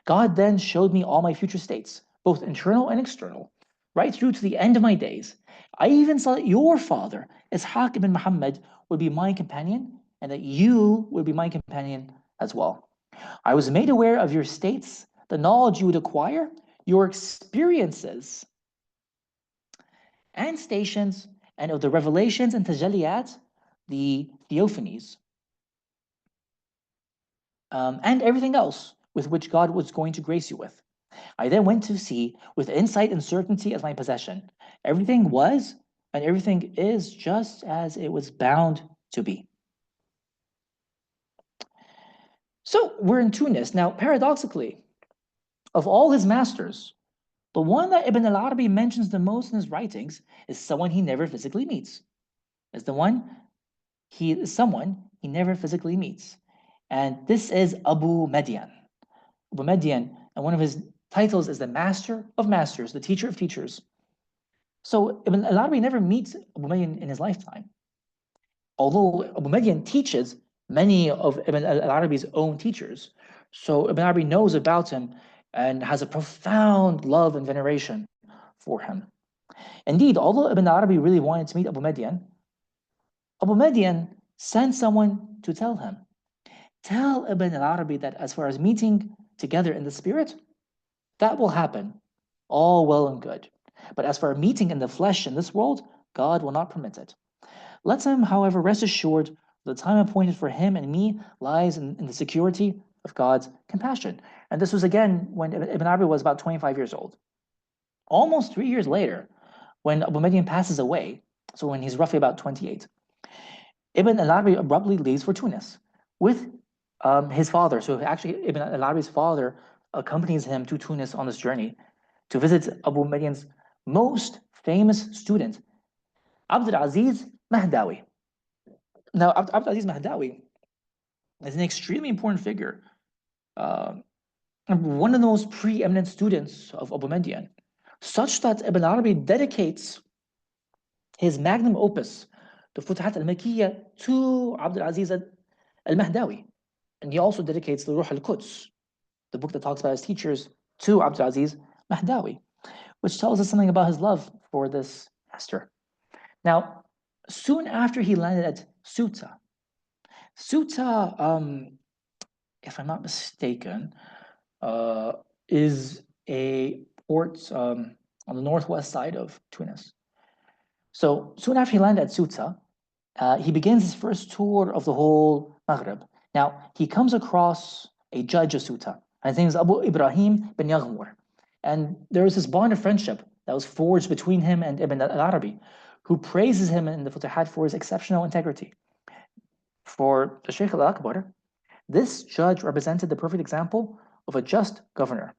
God then showed me all my future states, both internal and external, right through to the end of my days. I even saw that your father, Ishaq ibn Muhammad, would be my companion and that you would be my companion as well. I was made aware of your states, the knowledge you would acquire, your experiences and stations, and of the revelations and tajalliyat, the theophanies, and everything else with which God was going to grace you with. I then went to see, with insight and certainty as my possession, everything was and everything is just as it was bound to be. So we're in Tunis. Now, paradoxically, of all his masters, the one that Ibn al-Arabi mentions the most in his writings is someone he never physically meets. Is the one he is someone he never physically meets. And this is Abu Madian. Abu Madian, and one of his titles is the Master of Masters, the Teacher of Teachers. So Ibn al-Arabi never meets Abu Madian in his lifetime. Although Abu Madian teaches many of Ibn al-Arabi's own teachers. So Ibn Arabi knows about him and has a profound love and veneration for him. Indeed, although Ibn Arabi really wanted to meet Abu Madian sent someone to tell him, tell Ibn Arabi that as far as meeting together in the spirit, that will happen, all well and good. But as for meeting in the flesh in this world, God will not permit it. Let him, however, rest assured the time appointed for him and me lies in the security of God's compassion. And this was again when Ibn Arabi was about 25 years old. Almost 3 years later, when Abu Madian passes away, so when he's roughly about 28, Ibn al-Arabi abruptly leaves for Tunis with his father. So actually, Ibn al-Arabi's father accompanies him to Tunis on this journey to visit Abu Madian's most famous student, Abdulaziz Mahdawi. Now, Abdulaziz Mahdawi is an extremely important figure, one of the most preeminent students of Abu Madian, such that Ibn Arabi dedicates his magnum opus, the Futuhat al-Makkiyya, to Abdulaziz al-Mahdawi. And he also dedicates the Ruh al-Quds, the book that talks about his teachers, to Abdulaziz Mahdawi, which tells us something about his love for this master. Now, soon after he landed at Ceuta, if I'm not mistaken, is a port on the northwest side of Tunis. So soon after he landed at Ceuta, he begins his first tour of the whole Maghreb. Now, he comes across a judge of Ceuta, and his name is Abu Ibrahim bin Yaghmur. And there was this bond of friendship that was forged between him and Ibn al-Arabi, who praises him in the Futuhat for his exceptional integrity. For the Shaykh al-Akbar, this judge represented the perfect example of a just governor.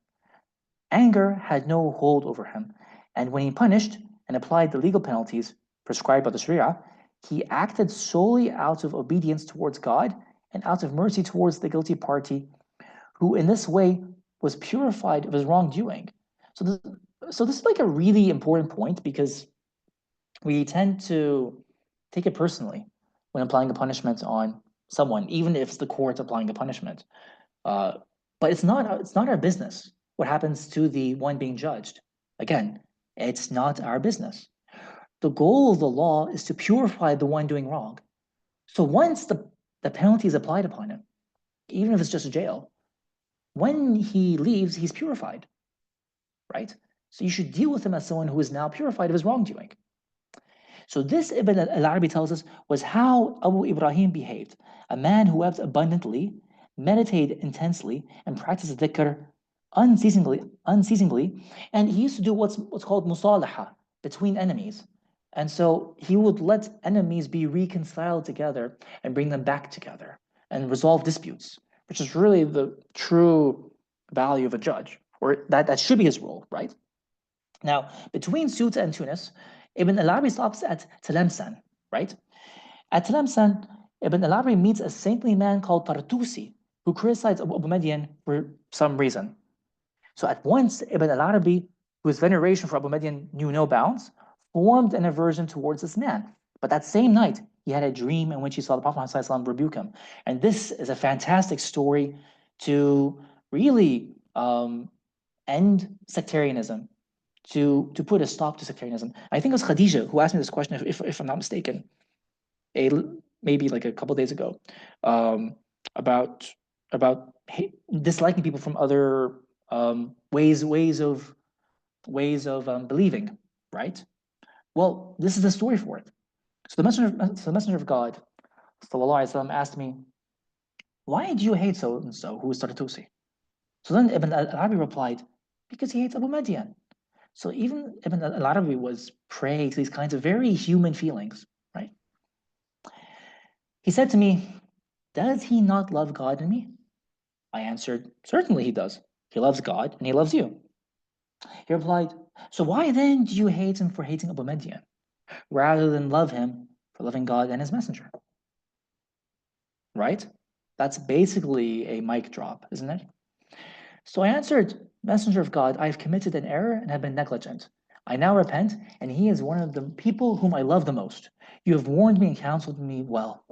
Anger had no hold over him, and when he punished and applied the legal penalties prescribed by the Sharia, he acted solely out of obedience towards God and out of mercy towards the guilty party, who in this way was purified of his wrongdoing. So this is like a really important point, because we tend to take it personally when applying a punishment on someone, even if it's the court applying the punishment. But it's not our business what happens to the one being judged. Again, it's not our business. The goal of the law is to purify the one doing wrong. So once the penalty is applied upon him, even if it's just jail, when he leaves, he's purified, right? So you should deal with him as someone who is now purified of his wrongdoing. So this, Ibn al-Arabi tells us, was how Abu Ibrahim behaved, a man who wept abundantly, meditated intensely, and practiced dhikr unceasingly, and he used to do what's called musalaha, between enemies. And so he would let enemies be reconciled together and bring them back together and resolve disputes, which is really the true value of a judge, or that should be his role, right? Now, between Ceuta and Tunis, Ibn al-Arabi stops at Tlemcen, right? At Tlemcen, Ibn al-Arabi meets a saintly man called Tartusi, who criticized Abu Median for some reason. So at once, Ibn al-Arabi, whose veneration for Abu Median knew no bounds, formed an aversion towards this man. But that same night, he had a dream in which he saw the Prophet ﷺ rebuke him. And this is a fantastic story to really end sectarianism, to put a stop to sectarianism. I think it was Khadija who asked me this question, if I'm not mistaken, maybe like a couple days ago, um, about disliking people from other ways of believing, right? Well, this is the story for it. So the messenger of God, sallallahu alaihi wasallam, asked me, "Why do you hate so and so who is Tartusi?" So then Ibn al-Arabi replied, "Because he hates Abu Madian." So even Ibn al-Arabi was prey to these kinds of very human feelings, right? He said to me, "Does he not love God in me?" I answered, "Certainly he does. He loves God and he loves you." He replied, "So why then do you hate him for hating Abu Median, rather than love him for loving God and his messenger?" Right? That's basically a mic drop, isn't it? So I answered, "Messenger of God, I have committed an error and have been negligent. I now repent, and he is one of the people whom I love the most. You have warned me and counseled me well."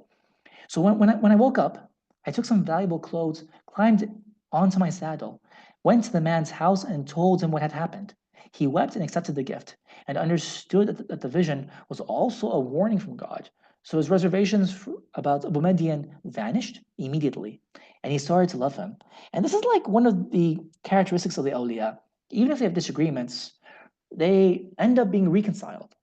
So when I woke up, I took some valuable clothes, climbed onto my saddle, went to the man's house, and told him what had happened. He wept and accepted the gift, and understood that the vision was also a warning from God. So his reservations about Abu Median vanished immediately, and he started to love him. And this is like one of the characteristics of the awliya. Even if they have disagreements, they end up being reconciled.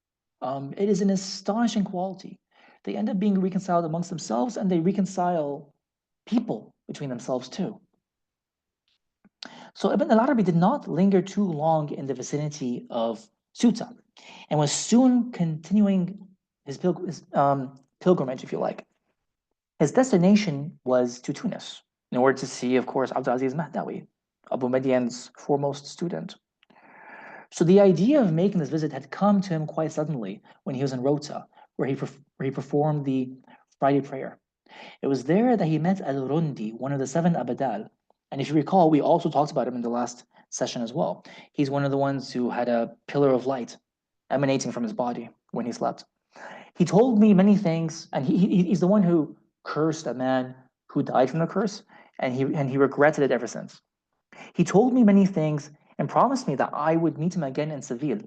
It is an astonishing quality. They end up being reconciled amongst themselves, and they reconcile people between themselves too. So Ibn al-Arabi did not linger too long in the vicinity of Ceuta, and was soon continuing his pilgrimage, if you like. His destination was to Tunis, in order to see, of course, Abdulaziz Mahdawi, Abu Median's foremost student. So the idea of making this visit had come to him quite suddenly when he was in Rota, where he performed the Friday prayer. It was there that he met Al-Rundi, one of the seven Abadal. And if you recall, we also talked about him in the last session as well. He's one of the ones who had a pillar of light emanating from his body when he slept. He told me many things, and he's the one who cursed a man who died from the curse, and he regretted it ever since. He told me many things and promised me that I would meet him again in Seville.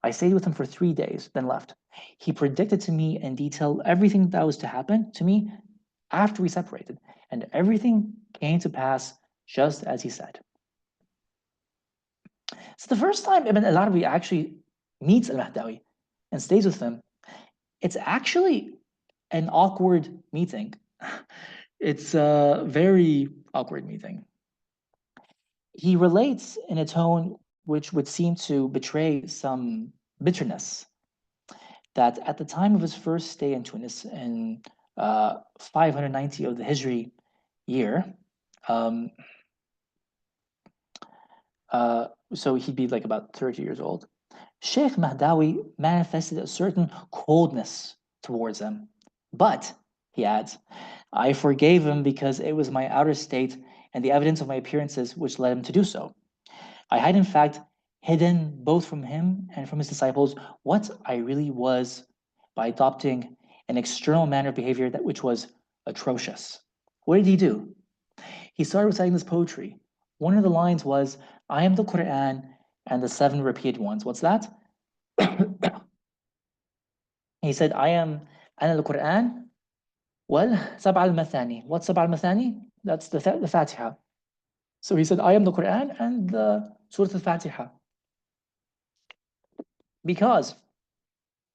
I stayed with him for 3 days, then left. He predicted to me in detail everything that was to happen to me after we separated, and everything came to pass just as he said. So the first time Ibn al-Arabi actually meets al-Mahdawi and stays with him, it's actually an awkward meeting. It's a very awkward meeting. He relates in a tone which would seem to betray some bitterness that at the time of his first stay in Tunis in 590 of the Hijri year, um, so he'd be like about 30 years old, Sheikh Mahdawi manifested a certain coldness towards him. But, he adds, I forgave him because it was my outer state and the evidence of my appearances which led him to do so. I had in fact hidden both from him and from his disciples what I really was by adopting an external manner of behavior that which was atrocious. What did he do? He started reciting this poetry. One of the lines was, I am the Quran and the seven repeated ones. What's that? He said, I am أنا القرآن والسبع المثاني. What's سبع المثاني? That's the Fatiha. So he said, I am the Quran and the Surah Al-Fatiha. Because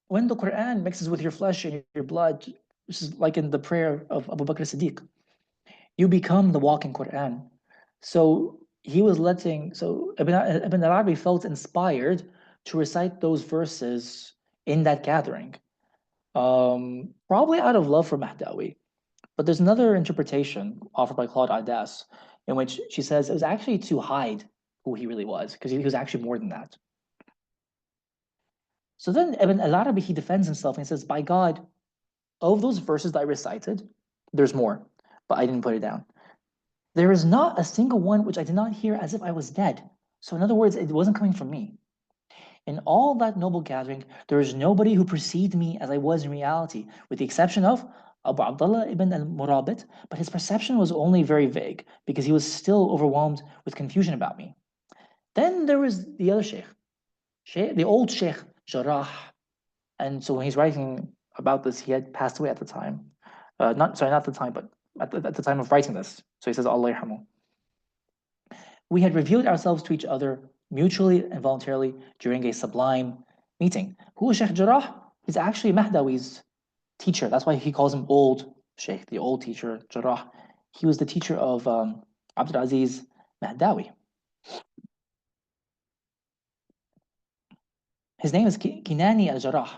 when the Quran mixes with your flesh and your blood, this is like in the prayer of Abu Bakr Siddiq, you become the walking Quran. So he was letting, so Ibn Arabi felt inspired to recite those verses in that gathering, probably out of love for Mahdawi. But there's another interpretation offered by Claude Audas in which she says it was actually to hide who he really was, because he was actually more than that. So then Ibn al-Arabi, he defends himself and he says, by God, of those verses that I recited, there's more, but I didn't put it down. There is not a single one which I did not hear as if I was dead. So in other words, it wasn't coming from me. In all that noble gathering, there is nobody who perceived me as I was in reality, with the exception of Abu Abdullah ibn al-Murabit, but his perception was only very vague because he was still overwhelmed with confusion about me. Then there was the other sheikh, the old sheikh, Jarrah. And so when he's writing about this, he had passed away at the time. Not the time, but at the time of writing this. So he says, Allah yarhamu. We had revealed ourselves to each other mutually and voluntarily during a sublime meeting. Who is Sheikh Jarrah? He's actually Mahdawi's teacher. That's why he calls him old Sheikh, the old teacher, Jarrah. He was the teacher of Abdulaziz Mahdawi. His name is Kinani al-Jarrah.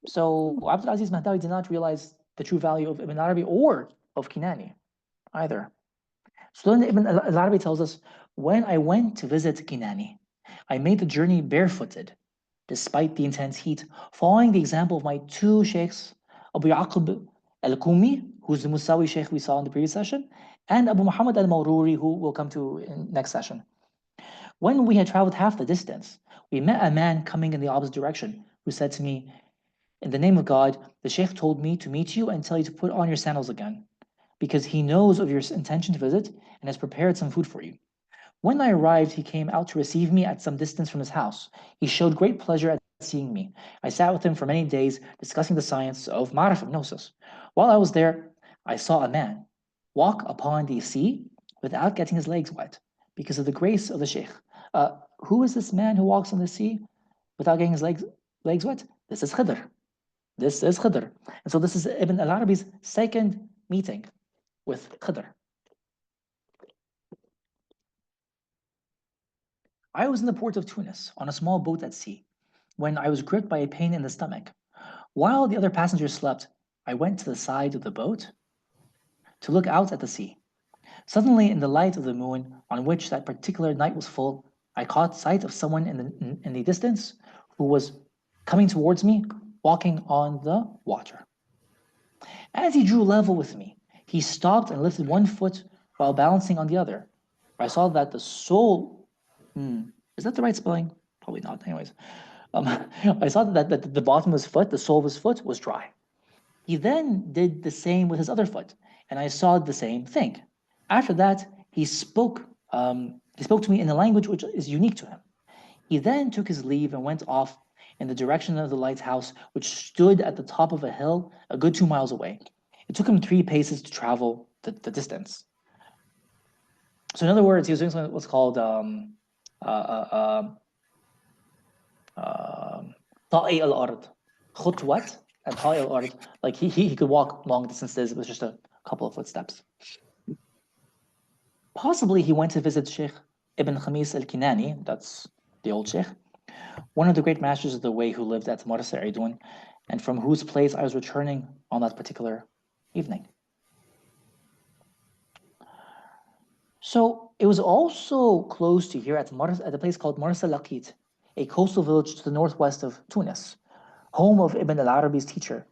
So Abdulaziz Mahdawi did not realize the true value of Ibn Arabi or of Kinani either. So then Ibn Arabi tells us, when I went to visit Kinani, I made the journey barefooted, despite the intense heat, following the example of my two sheikhs, Abu Yaqub al-Kumi, who's the Musawi sheikh we saw in the previous session, and Abu Muhammad al-Mawruri, who we'll come to in next session. When we had traveled half the distance, we met a man coming in the opposite direction, who said to me, in the name of God, the sheikh told me to meet you and tell you to put on your sandals again, because he knows of your intention to visit and has prepared some food for you. When I arrived, he came out to receive me at some distance from his house. He showed great pleasure at seeing me. I sat with him for many days, discussing the science of Ma'rifah, gnosis. While I was there, I saw a man walk upon the sea without getting his legs wet, because of the grace of the sheikh. Who is this man who walks on the sea without getting his legs wet? This is Khidr. This is Khidr. And so this is Ibn al-Arabi's second meeting with Khidr. I was in the port of Tunis on a small boat at sea when I was gripped by a pain in the stomach. While the other passengers slept, I went to the side of the boat to look out at the sea. Suddenly, in the light of the moon, on which that particular night was full, I caught sight of someone in the distance who was coming towards me, walking on the water. As he drew level with me, he stopped and lifted one foot while balancing on the other. I saw that the sole, is that the right spelling? Probably not. Anyways, I saw that the bottom of his foot, the sole of his foot, was dry. He then did the same with his other foot, and I saw the same thing. After that, he spoke to me in a language which is unique to him. He then took his leave and went off in the direction of the lighthouse, which stood at the top of a hill a good 2 miles away. It took him 3 paces to travel the distance. So in other words, he was doing what's called ta'i al-ard, khutwat and ta'i al-ard. Like he could walk long distances with just a couple of footsteps. Possibly he went to visit Sheikh Ibn Khamis al-Kinani, that's the old Sheikh, one of the great masters of the way who lived at Marsa Aidun, and from whose place I was returning on that particular evening. So it was also close to here at a place called Marsa Laqit, a coastal village to the northwest of Tunis, home of Ibn al-Arabi's teacher,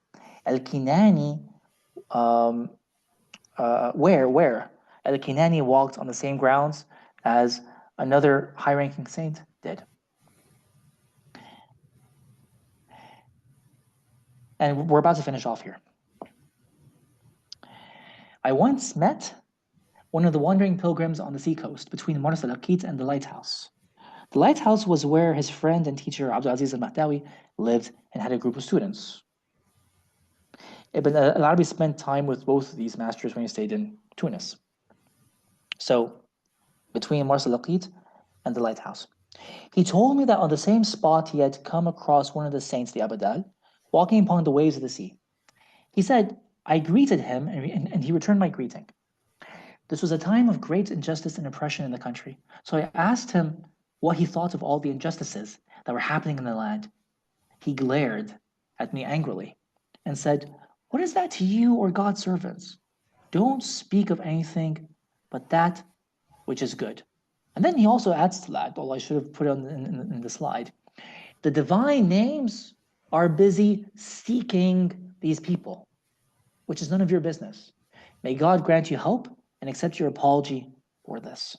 al-Kinani, where al-Kinani walked on the same grounds as another high-ranking saint did. And we're about to finish off here. I once met one of the wandering pilgrims on the seacoast between Marsa Laqit and the lighthouse. The lighthouse was where his friend and teacher Abdulaziz al-Mahdawi lived and had a group of students. Ibn al-Arabi spent time with both of these masters when he stayed in Tunis. So, between Marsa Laqit and the lighthouse. He told me that on the same spot he had come across one of the saints, the Abadal, walking upon the waves of the sea. He said, I greeted him and he returned my greeting. This was a time of great injustice and oppression in the country. So I asked him what he thought of all the injustices that were happening in the land. He glared at me angrily and said, "What is that to you or God's servants? Don't speak of anything but that which is good." And then he also adds to that, although I should have put it in the slide, the divine names are busy seeking these people, which is none of your business. May God grant you help and accept your apology for this.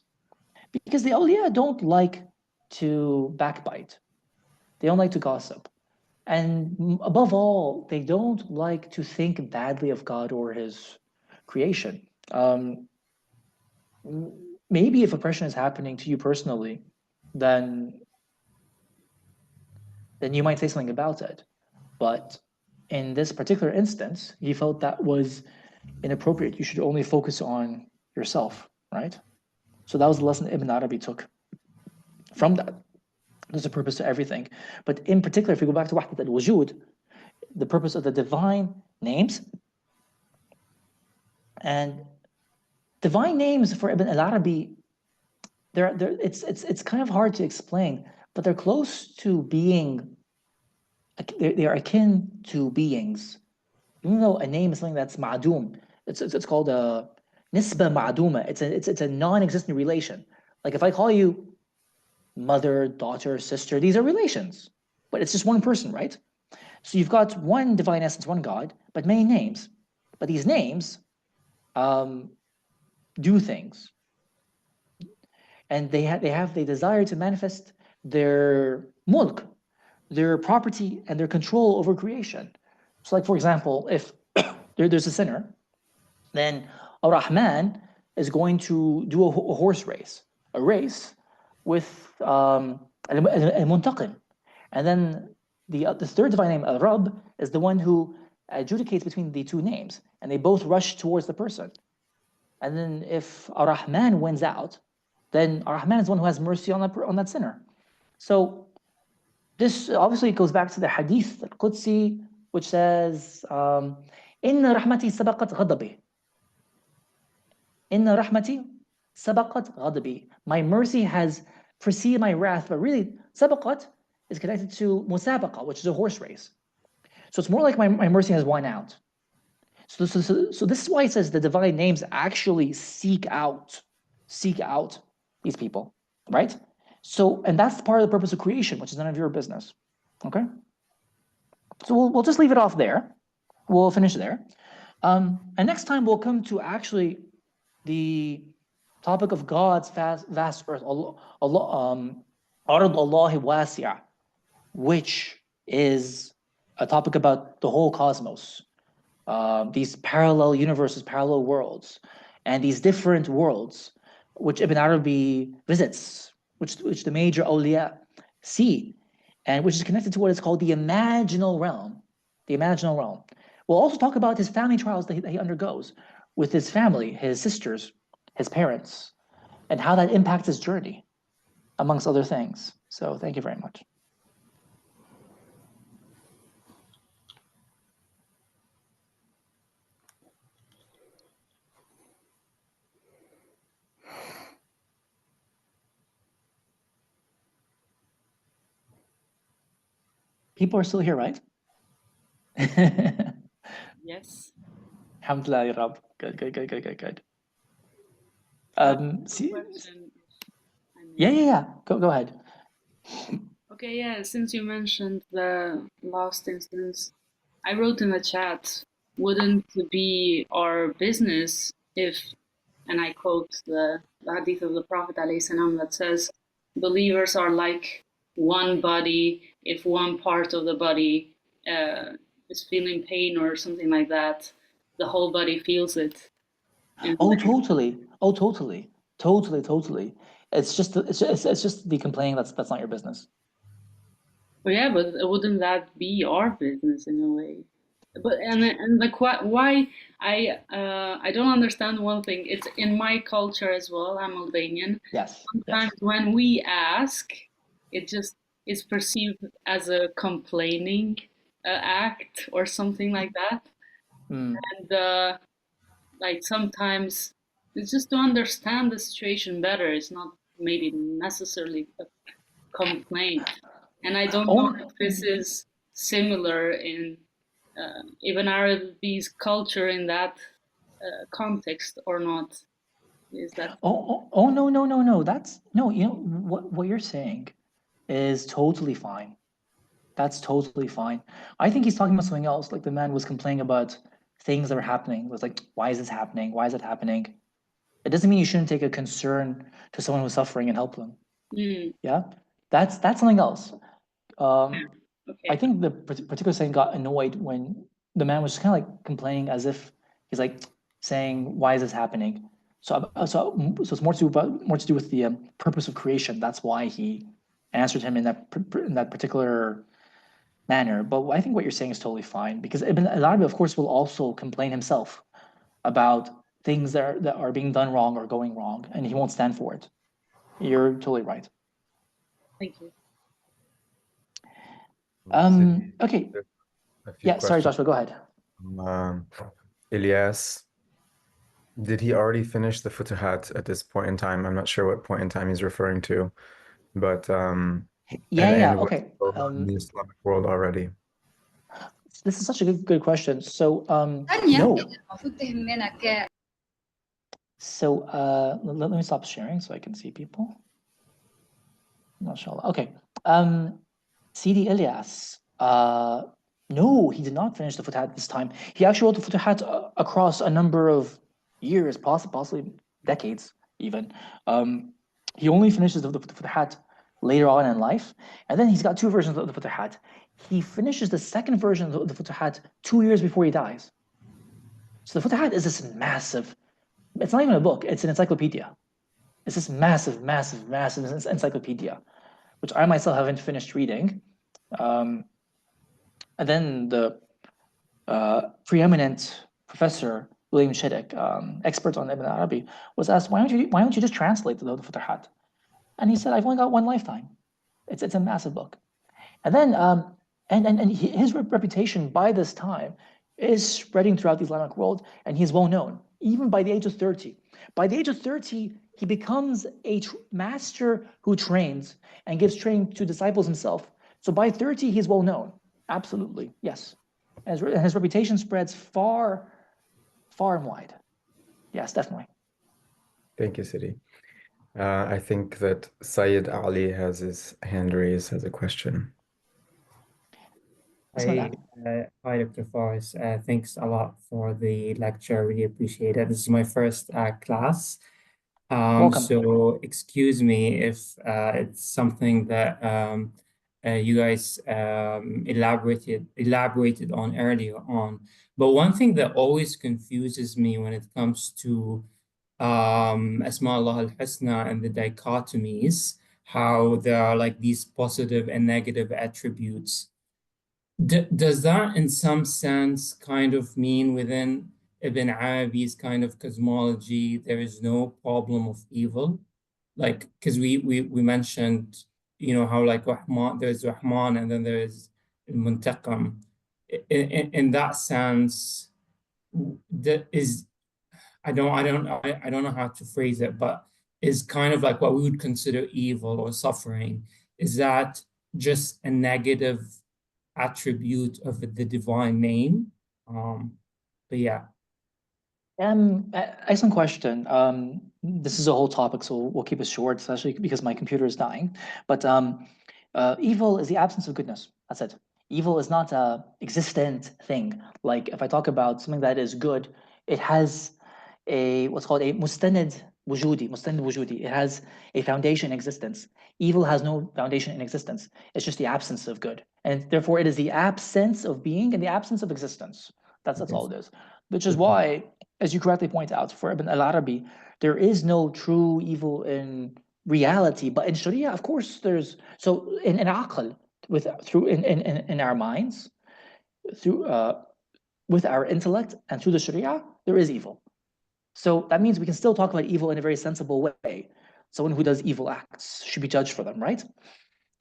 Because the awliya don't like to backbite. They don't like to gossip. And above all, they don't like to think badly of God or his creation. Maybe if oppression is happening to you personally, then you might say something about it. But in this particular instance, he felt that was inappropriate. You should only focus on yourself, right? So that was the lesson Ibn Arabi took from that. There's a purpose to everything. But in particular, if we go back to Wahdat al-Wujud, the purpose of the divine names, and divine names for Ibn al-Arabi, it's kind of hard to explain, but they're close to being, they are akin to beings. Even though a name is something that's ma'doom, it's called a nisba ma'dooma. It's a non-existent relation. Like if I call you mother, daughter, sister, these are relations, but it's just one person, right? So you've got one divine essence, one God, but many names. But these names do things, and they desire to manifest their mulk, their property, and their control over creation. So, like for example, if there's a sinner, then Ar-Rahman is going to do a horse race, a race with al-Muntaqim. And then the third divine name, Al-Rab, is the one who adjudicates between the two names, and they both rush towards the person. And then if Ar-Rahman wins out, then Ar-Rahman is the one who has mercy on that sinner. So this obviously goes back to the hadith al-Qudsi, which says, Inna rahmati sabaqat ghadabi. Inna rahmati sabaqat ghadabi. My mercy has preceded my wrath, but really, sabaqat is connected to musabaqa, which is a horse race. So it's more like my mercy has won out. So this is why it says the divine names actually seek out these people, right? So, and that's part of the purpose of creation, which is none of your business. Okay? So we'll just leave it off there. We'll finish there. And next time we'll come to actually the topic of God's vast earth, Ard Allahi wasi'ah, which is a topic about the whole cosmos, these parallel universes, parallel worlds, and these different worlds, which Ibn Arabi visits, which the major awliya see, and which is connected to what is called the imaginal realm. The imaginal realm. We'll also talk about his family trials that he undergoes with his family, his sisters, his parents, and how that impacts his journey, amongst other things. So thank you very much. People are still here, right? Yes. Alhamdulillah, ya Rab. Good. See, Question. yeah. Go ahead. Okay, yeah, since you mentioned the last instance, I wrote in the chat, wouldn't it be our business if, and I quote the hadith of the Prophet ﷺ that says, believers are like one body. If one part of the body is feeling pain or something like that, the whole body feels it. Oh, totally. Totally. It's just the complaining that's not your business. But yeah, but wouldn't that be our business in a way? But and like why I don't understand one thing. It's in my culture as well. I'm Albanian. Yes. Sometimes when we ask, it just is perceived as a complaining act or something like that. And like sometimes it's just to understand the situation better. It's not maybe necessarily a complaint. And I don't know Oh, if this is similar in Ibn Arabi's culture in that context or not. Is that no, no, no, no. That's no, you know what you're saying is totally fine. That's totally fine. I think he's talking about something else. Like the man was complaining about things that were happening. It was like, why is this happening? Why is it happening? It doesn't mean you shouldn't take a concern to someone who's suffering and help them. mm, Yeah, that's something else. Um, I okay? think the particular saint got annoyed when the man was just kind of like complaining as if he's like saying, "Why is this happening?" So it's more to do with the purpose of creation. That's why he answered him in that particular manner. But I think what you're saying is totally fine because Ibn Arabi, of course, will also complain himself about things that are being done wrong or going wrong, and he won't stand for it. You're totally right. Thank you. City, Okay. there's a few Yeah, sorry, questions. Joshua, go ahead. Ilyas, did he already finish the Futuhat at this point in time? I'm not sure what point in time he's referring to, but Yeah, and what's okay. going on in the Islamic world already? This is such a good question. So, no. So, let me stop sharing so I can see people. MashaAllah. Okay. Sidi Ilyas. No, he did not finish the Futuhat this time. He actually wrote the Futuhat across a number of years, possibly decades, even. He only finishes the Futuhat later on in life, and then he's got two versions of the Futuhat. He finishes the second version of the Futuhat 2 years before he dies. So the Futuhat is this massive. It's not even a book; it's an encyclopedia. It's this massive encyclopedia, which I myself haven't finished reading. Um, and then the preeminent professor William Shidduch, expert on Ibn Arabi, was asked, why don't you just translate the Futuhat? And he said, I've only got one lifetime. It's a massive book. And then and his reputation by this time is spreading throughout the Islamic world, and he's well known, even by the age of 30. By the age of 30, he becomes a master who trains and gives training to disciples himself. So by 30, he's well known. Absolutely, yes. And his reputation spreads far, far and wide. Yes, definitely. Thank you, City. I think that Syed Ali has his hand raised, has a question. Bismillah. Hi, Dr. Faris. Thanks a lot for the lecture. Really appreciate it. This is my first class. Welcome. So excuse me if it's something that you guys elaborated on earlier on. But one thing that always confuses me when it comes to Asma Allah al-Husna and the dichotomies, how there are like these positive and negative attributes. Does that, in some sense, kind of mean within Ibn Arabi's kind of cosmology, there is no problem of evil? Like, because we mentioned, you know, how like Rahman, there's Rahman and then there's Muntaqam. In that sense, that is, I don't know how to phrase it, but is kind of like what we would consider evil or suffering. Is that just a negative attribute of the divine name? But yeah. Excellent question. This is a whole topic, so we'll keep it short, especially because my computer is dying. But evil is the absence of goodness. That's it. Evil is not a existent thing. Like if I talk about something that is good, it has a what's called a mustanid wujudi. It has a foundation in existence. Evil has no foundation in existence. It's just the absence of good, and therefore it is the absence of being and the absence of existence. That's all it is. Which is why, as you correctly point out, for Ibn al-Arabi, there is no true evil in reality, but in Sharia, of course, there's so in aql in our minds, through with our intellect and through the Sharia, there is evil. So that means we can still talk about evil in a very sensible way. Someone who does evil acts should be judged for them, right?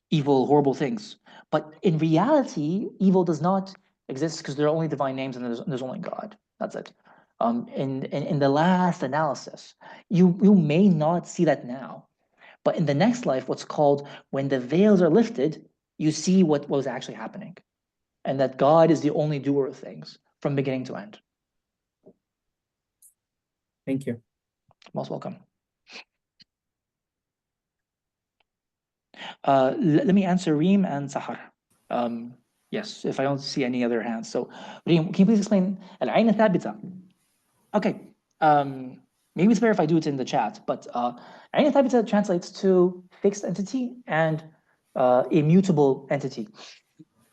Evil, horrible things. But in reality, evil does not exist because there are only divine names and there's only God. That's it. In the last analysis, you may not see that now, But in the next life, what's called when the veils are lifted, you see what was actually happening. And that God is the only doer of things from beginning to end. Thank you. Most welcome. Let me answer Reem and Sahar. Yes, if I don't see any other hands. So, Reem, can you please explain Al-Ayn Thabita? Okay. Maybe it's better if I do it in the chat, but Ayn Thabita translates to fixed entity and immutable entity.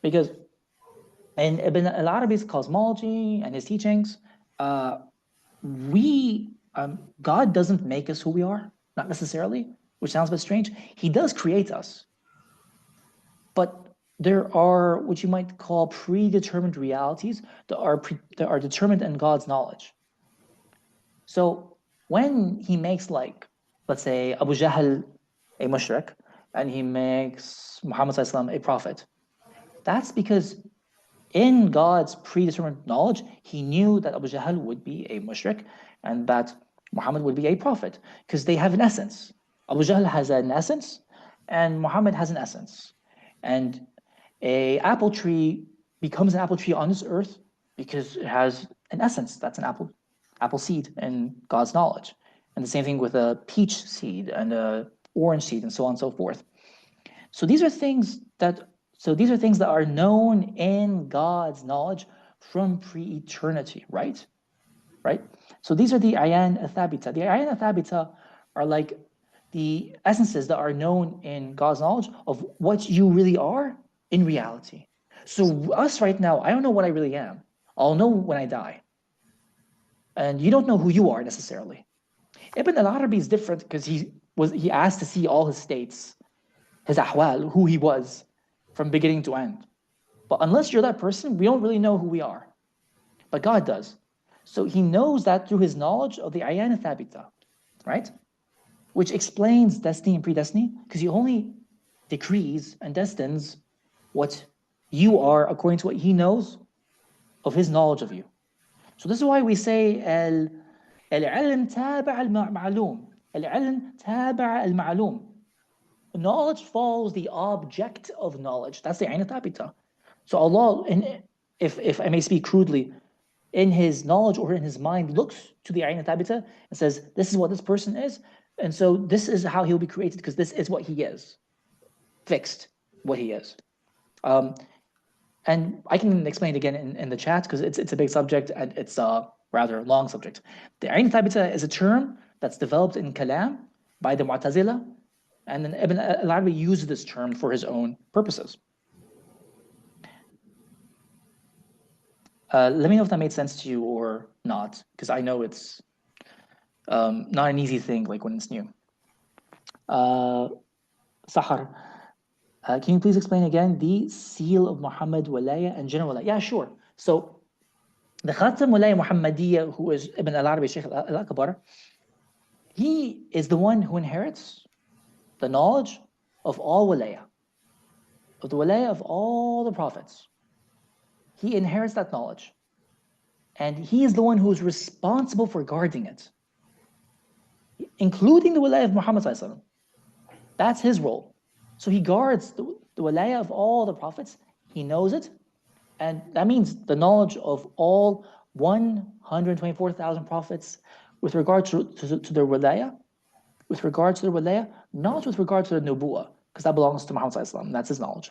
Because in Ibn al-Arabi's cosmology and his teachings, God doesn't make us who we are, not necessarily, which sounds a bit strange. He does create us. But there are what you might call predetermined realities that are determined in God's knowledge. So when he makes, like, let's say Abu Jahl a mushrik and he makes Muhammad a prophet, that's because in God's predetermined knowledge, he knew that Abu Jahl would be a mushrik and that Muhammad would be a prophet, because they have an essence. Abu Jahl has an essence and Muhammad has an essence. And a apple tree becomes an apple tree on this earth because it has an essence. That's an apple seed in God's knowledge. And the same thing with a peach seed and a orange seed and so on and so forth. So these are things that are known in God's knowledge from pre-eternity, right? Right? So these are the ayan athabita. The ayan athabita are like the essences that are known in God's knowledge of what you really are in reality. So us right now, I don't know what I really am. I'll know when I die. And you don't know who you are necessarily. Ibn al-Arabi is different because he asked to see all his states, his ahwal, who he was from beginning to end. But unless you're that person, we don't really know who we are. But God does. So he knows that through his knowledge of the ayan thabita, right? Which explains destiny and predestiny, because he only decrees and destines what you are according to what he knows of his knowledge of you. So this is why we say al-ilm tabi' al-ma'lum. Al-ilm tabi' al-ma'lum. Knowledge follows the object of knowledge. That's the ayn thabita. So Allah, if I may speak crudely, in his knowledge or in his mind, looks to the ayn thabita and says, this is what this person is, and so this is how he'll be created, because this is what he is. Fixed, what he is. And I can explain it again in the chat, because it's a big subject and it's a rather long subject. The ayn thabita is a term that's developed in kalam by the Mu'tazila, and then Ibn al-Arabi used this term for his own purposes. Let me know if that made sense to you or not, because I know it's not an easy thing, like when it's new. Sahar, can you please explain again the seal of Muhammad Walaya and Jannah Walaya? Yeah, sure. So the Khatam Walaya Muhammadiyya, who is Ibn al-Arabi Shaykh al-Akbar, he is the one who inherits the knowledge of all Walaya, of the Walaya of all the prophets. He inherits that knowledge. And he is the one who is responsible for guarding it, including the Walaya of Muhammad. That's his role. So he guards the Walaya of all the prophets. He knows it. And that means the knowledge of all 124,000 prophets with regard to their Walaya, not with regard to the Nubu'ah, because that belongs to Muhammad. That's his knowledge.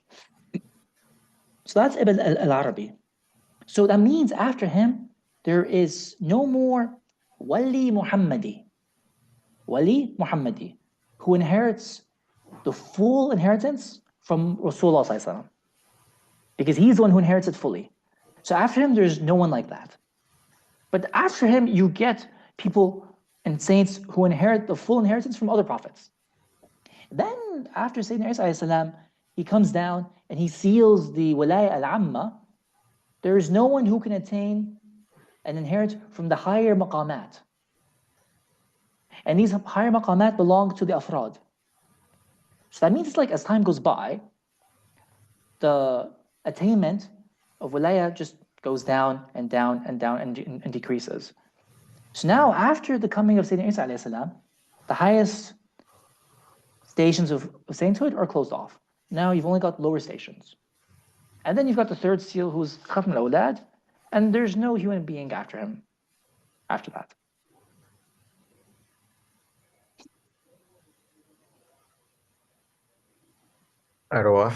So that's Ibn al-Arabi. So that means after him, there is no more Wali Muhammadi, who inherits the full inheritance from Rasulullah, because he's the one who inherits it fully. So after him, there's no one like that. But after him, you get people and saints who inherit the full inheritance from other prophets. Then after Sayyidina Isa, he comes down and he seals the Walaya al-Amma. There is no one who can attain and inherit from the higher maqamat. And these higher maqamat belong to the afrad. So that means it's like as time goes by, the attainment of Walaya just goes down and down and down and decreases. So now after the coming of Sayyidina Isa, the highest stations of sainthood are closed off. Now you've only got lower stations. And then you've got the third seal who's Khatm al-Awlad, and there's no human being after him after that. Arwah.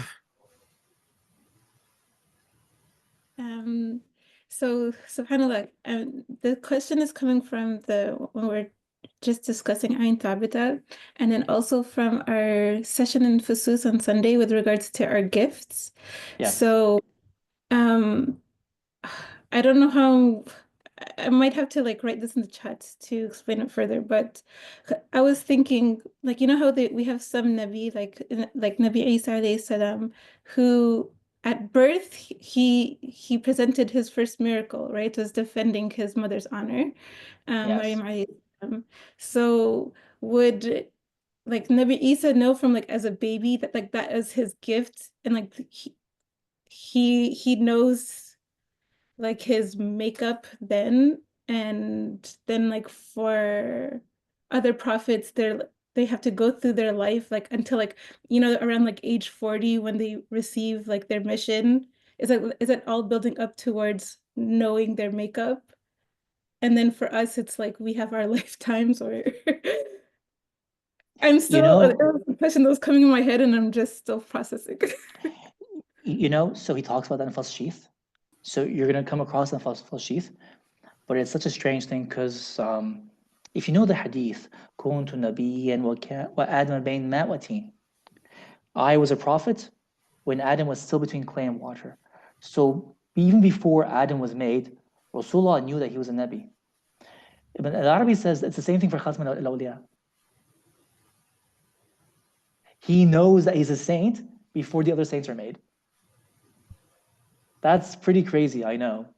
So subhanallah, the question is coming from when we're just discussing Ain Thabita, and then also from our session in Fusus on Sunday with regards to our gifts. Yes. So I don't know how I might have to like write this in the chat to explain it further, but I was thinking like how we have some Nabi like Nabi Isa alayhi salam who at birth he presented his first miracle, right? Was defending his mother's honor, Maryam alayhi salam. So would like Nabi Isa know from like as a baby that like that is his gift, and like he knows like his makeup then, and then like for other prophets they have to go through their life like until like around like age 40 when they receive like their mission. Is it all building up towards knowing their makeup, and then for us it's like we have our lifetimes, or I'm still there was a question that was coming in my head and I'm just still processing. So he talks about that in Fas Sheath. So you're going to come across in Fas Sheath, but it's such a strange thing because if you know the hadith, كنت نبيا وآدم بين ماء وتين. I was a prophet when Adam was still between clay and water. So even before Adam was made, Rasulullah knew that he was a Nabi. Ibn al-Arabi says it's the same thing for Khatm al-Awliya. He knows that he's a saint before the other saints are made. That's pretty crazy, I know.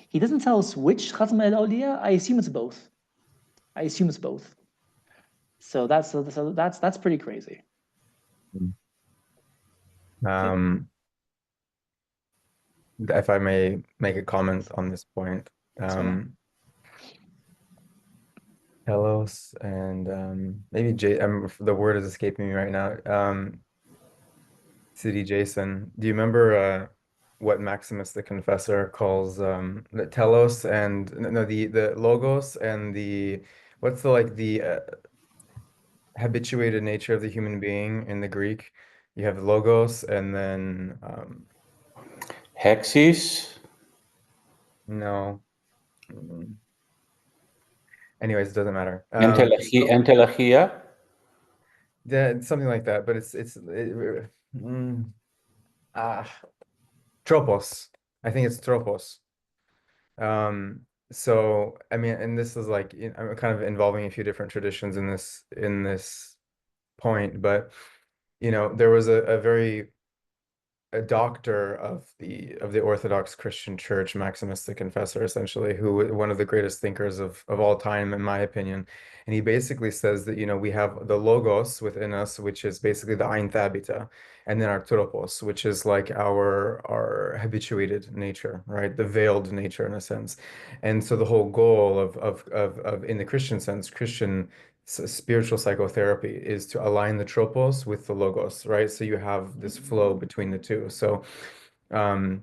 He doesn't tell us which Khatm al-Awliya. I assume it's both. So that's pretty crazy. If I may make a comment on this point, Telos and maybe the word is escaping me right now. City Jason, do you remember what Maximus the Confessor calls the telos and no the logos and what's the habituated nature of the human being in the Greek? You have logos and then Hexis? No. Anyways, it doesn't matter. Entelechia? Yeah, something like that, but tropos. I think it's tropos. So I mean, and this is like I'm kind of involving a few different traditions in this point, but there was a doctor of the Orthodox Christian Church, Maximus the Confessor, essentially, who one of the greatest thinkers of all time, in my opinion. And he basically says that, we have the logos within us, which is basically the Ain Thabita, and then our tropos, which is like our habituated nature, right? The veiled nature in a sense. And so the whole goal of in the Christian sense, Christian spiritual psychotherapy is to align the tropos with the logos, right? So you have this flow between the two. So, and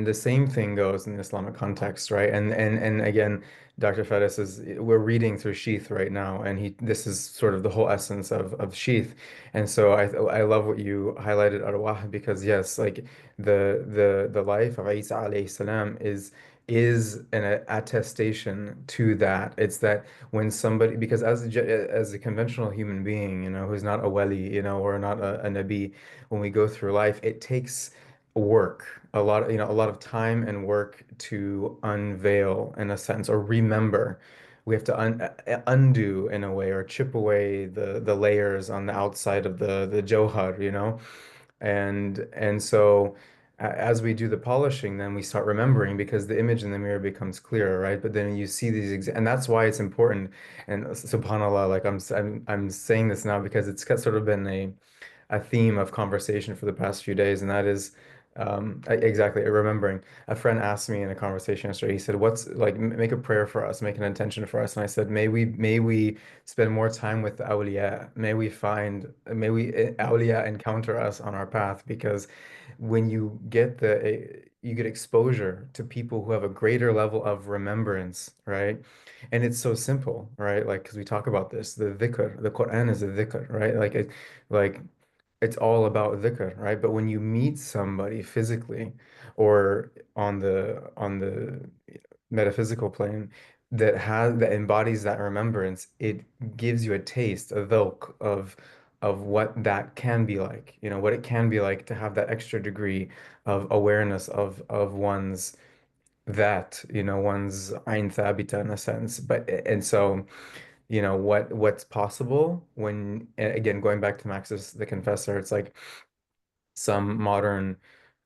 the same thing goes in the Islamic context, right? And again, Dr. Faris we're reading through Sheath right now, and this is sort of the whole essence of Sheath. And so I love what you highlighted, Arwah, because yes, like the life of Isa alayhi salam is an attestation to that. It's that when somebody, because as a conventional human being, who's not a wali, or not a nabi, when we go through life, it takes work, a lot of time and work to unveil, in a sense, or remember. We have to undo in a way, or chip away the layers on the outside of the johar, and so as we do the polishing, then we start remembering, because the image in the mirror becomes clearer, right? But then you see and that's why it's important. And subhanallah, like I'm saying this now because it's sort of been a theme of conversation for the past few days, and that is Exactly. Remembering a friend asked me in a conversation yesterday, he said, "What's like make a prayer for us, make an intention for us." And I said, may we spend more time with the awliya. May we awliya encounter us on our path because when you get exposure to people who have a greater level of remembrance, right? And it's so simple, right? Like because we talk about this, the dhikr, the Quran is a dhikr, right? Like it's all about dhikr, right? But when you meet somebody physically or on the metaphysical plane that embodies that remembrance, it gives you a taste, a dhawq of what that can be like, what it can be like to have that extra degree of awareness of one's one's ayn thabita in a sense. But and so what's possible when, again, going back to Max's The Confessor, it's like some modern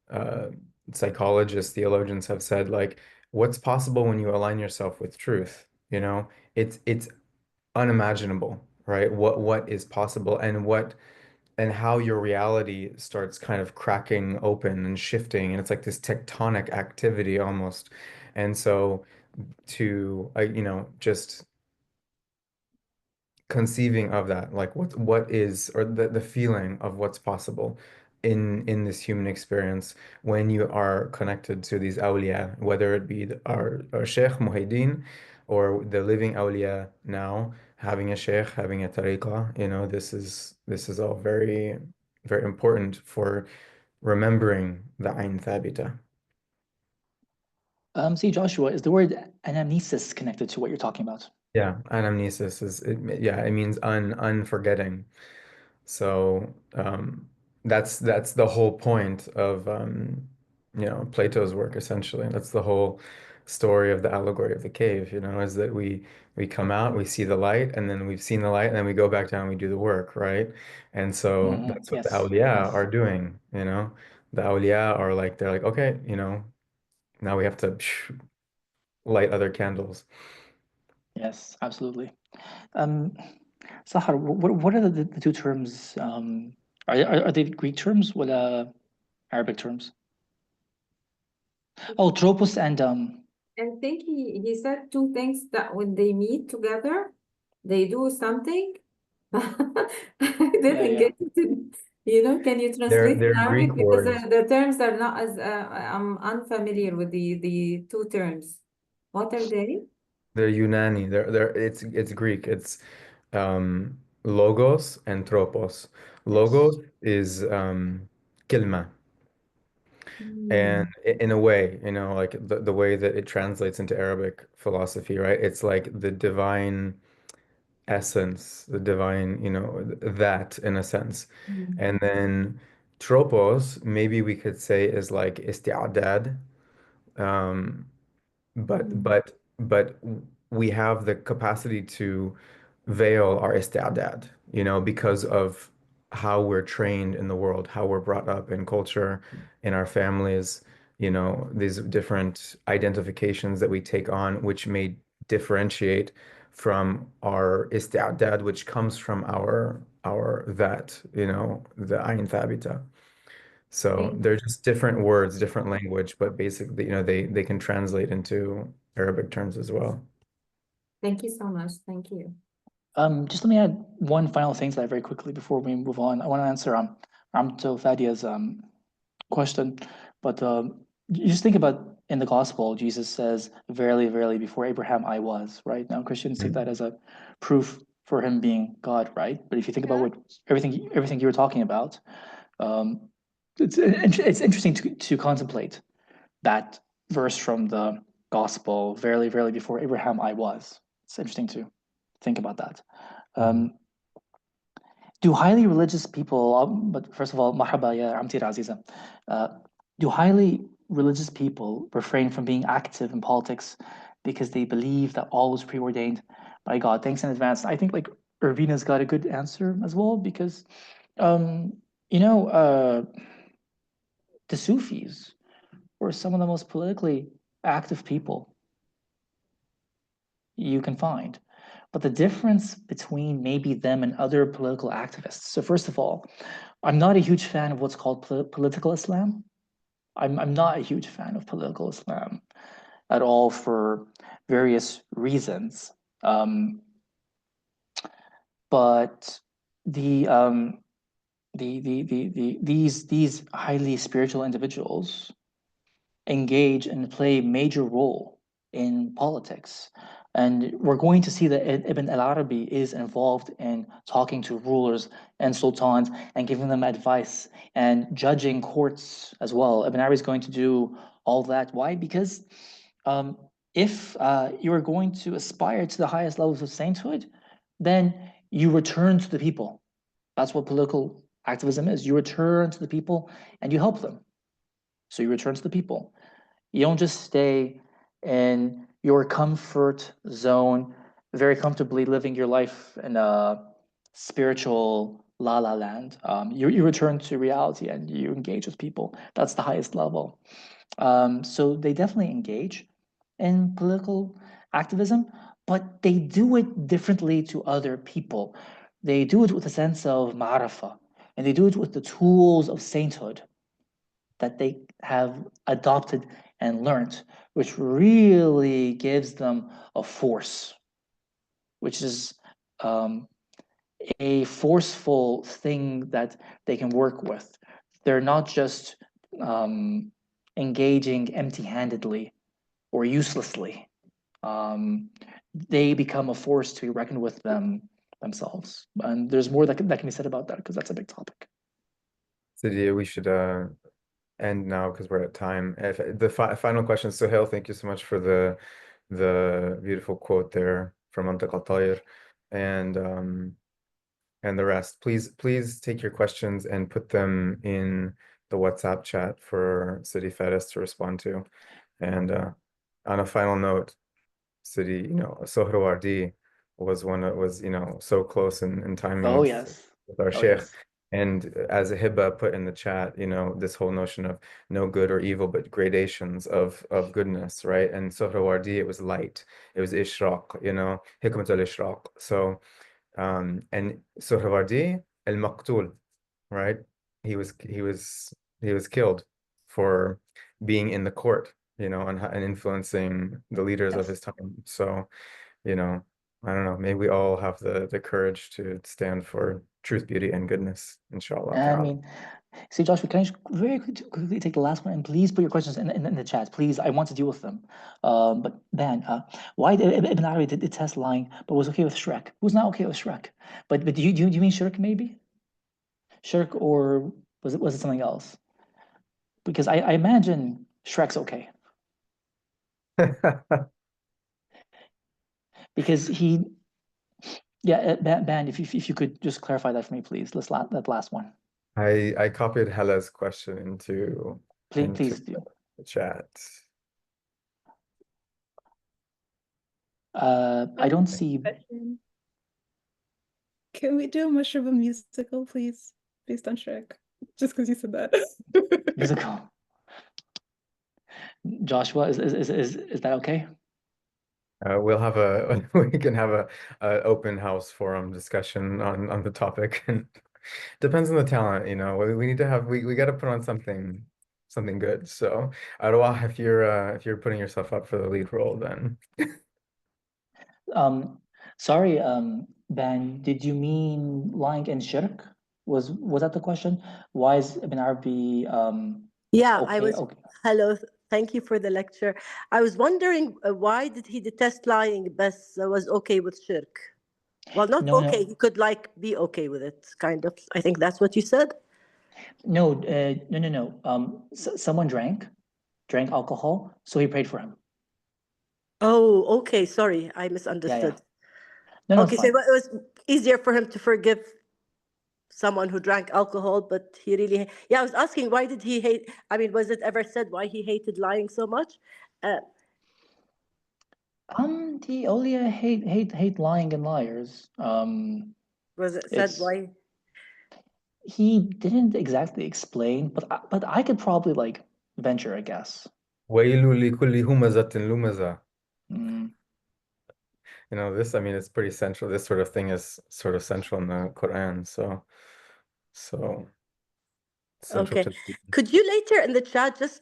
uh, psychologists, theologians have said, like, what's possible when you align yourself with truth? It's unimaginable, right? What is possible and how your reality starts kind of cracking open and shifting, and it's like this tectonic activity almost. And so just conceiving of that, like what is, or the feeling of what's possible in this human experience when you are connected to these awliya, whether it be our Sheikh Muhyiddin or the living awliya now, having a sheikh, having a tariqah, this is all very, very important for remembering the Ain Thabita. See, Joshua, is the word anamnesis connected to what you're talking about? Yeah, anamnesis it means unforgetting. So that's the whole point of Plato's work essentially. That's the whole story of the allegory of the cave, is that we come out, we see the light, and then we've seen the light, and then we go back down, we do the work, right? And so that's what the Yes, awliya yes, are doing. The awliya are like they're like, okay, now we have to light other candles. yes, absolutely. Um, Sahar, what are the two terms? Are they Greek terms or Arabic terms? Oh, tropos and I think he said two things that when they meet together, they do something. I yeah, didn't yeah. get it. Can you They're translate in they're Arabic? Greek Because words. the terms are not as I'm unfamiliar with the two terms. What are they? They're Unani. It's Greek. It's logos and tropos. Yes. Logos is kilma. And Hmm. in a way, like the way that it translates into Arabic philosophy, right? It's like the divine essence, the divine, that in a sense. Hmm. And then tropos, maybe we could say is like isti'adad. Um, but Hmm. but but we have the capacity to veil our istidad, because of how we're trained in the world, how we're brought up in culture, in our families, these different identifications that we take on, which may differentiate from our istidad, which comes from our that, the ayn thabita. So Thank, they're just different words, different language, but basically, they can translate into Arabic terms as well. thank you so much. Thank you. Just let me add one final thing to that very quickly before we move on. I want to answer Abdelhadi's question, but you just think about in the gospel, Jesus says, "Verily, verily, before Abraham I was." Right now, Christians take that as a proof for him being God, right? But if you think about what everything you were talking about, um, it's interesting to contemplate that verse from the gospel, "Verily, verily, before Abraham I was." It's interesting to think about that. Mhm. Um, do highly religious people, but first of all, marhaba ya amti Aziza, uh, do highly religious people refrain from being active in politics because they believe that all was preordained by God? Thanks in advance. I think like Irvina's got a good answer as well because, um, you know, uh, the Sufis were some of the most politically active people you can find. But the difference between maybe them and other political activists. So first of all, I'm not a huge fan of what's called political Islam. I'm not a huge fan of political Islam at all for various reasons. But these highly spiritual individuals engage and play a major role in politics. And we're going to see that Ibn al-Arabi is involved in talking to rulers and sultans and giving them advice and judging courts as well. Ibn Arabi is going to do all that. Why? Because if you are going to aspire to the highest levels of sainthood, then you return to the people. That's what political activism is. You return to the people and you help them. So you return to the people. You don't just stay in your comfort zone, very comfortably living your life in a spiritual la la land. You return to reality and you engage with people. That's the highest level. So they definitely engage in political activism, but they do it differently to other people. They do it with a sense of ma'rifah, and they do it with the tools of sainthood that they have adopted and learned, which really gives them a force, which is a forceful thing that they can work with. They're not just engaging empty-handedly or uselessly. They become a force to be reckoned with themselves. And there's more that can be said about that because that's a big topic. Sadia, we should end now because we're at time. If the final question, Sohail, thank you so much for the beautiful quote there from Mantiq al-Tayr and the rest. Please take your questions and put them in the WhatsApp chat for Sidi Faris to respond to. And on a final note, Sidi, Sohrawardi was one that was, so close in timing Oh, yes. with our Oh, Sheikh. yes. And as Hibba put in the chat, this whole notion of no good or evil, but gradations of goodness, right? And Sohrawardi, it was light. It was Ishraq, Hikmat al-Ishraq. So, and Sohrawardi, al-Maqtul, right? He was killed for being in the court, and influencing the leaders of Yes. his time. So, I don't know, maybe we all have the courage to stand for truth, beauty, and goodness, inshallah I ta'ala. mean, see, Joshua, can I just very quickly take the last one? And please put your questions in the chat. Please, I want to deal with them. But Ben, why did Ibn Arabi detest lying, but was okay with Shrek? Who's not okay with Shrek? But do you mean Shirk maybe? Shirk, or was it something else? Because I imagine Shrek's okay. Because Ben, if you could just clarify that for me, please. That last one. I copied Hela's question into Please do. the chat. I don't see. Can we do a Mushrooba musical, please, based on Shrek? Just because you said that. Musical. Joshua, is that okay? We'll have we can have a open house forum discussion on the topic, and depends on the talent, we need to have we got to put on something good. So Arwah, if you're putting yourself up for the lead role, then Sorry, Ben, did you mean lying and shirk? Was that the question? Why is Ibn Arabi Yeah, okay? Hello, thank you for the lecture. I was wondering why did he detest lying, but was okay with shirk? Well, not No, okay. He could be okay with it, kind of. I think that's what you said. no, no. Someone drank alcohol, so he prayed for him. Oh, okay. Sorry, I misunderstood. Yeah. No, okay, so it was easier for him to forgive someone who drank alcohol, but he really, I was asking, why did he hate? I mean, was it ever said why he hated lying so much? The Awliya hate lying and liars. Was it said why? He didn't exactly explain, but I could probably venture a guess. وَيْلٌ لِكُلِّ هُمَزَةٍ لُمَزَةٍ. Mm. This, I mean, it's pretty central. This sort of thing is sort of central in the Quran. So central Okay. to the teaching. Could you later in the chat just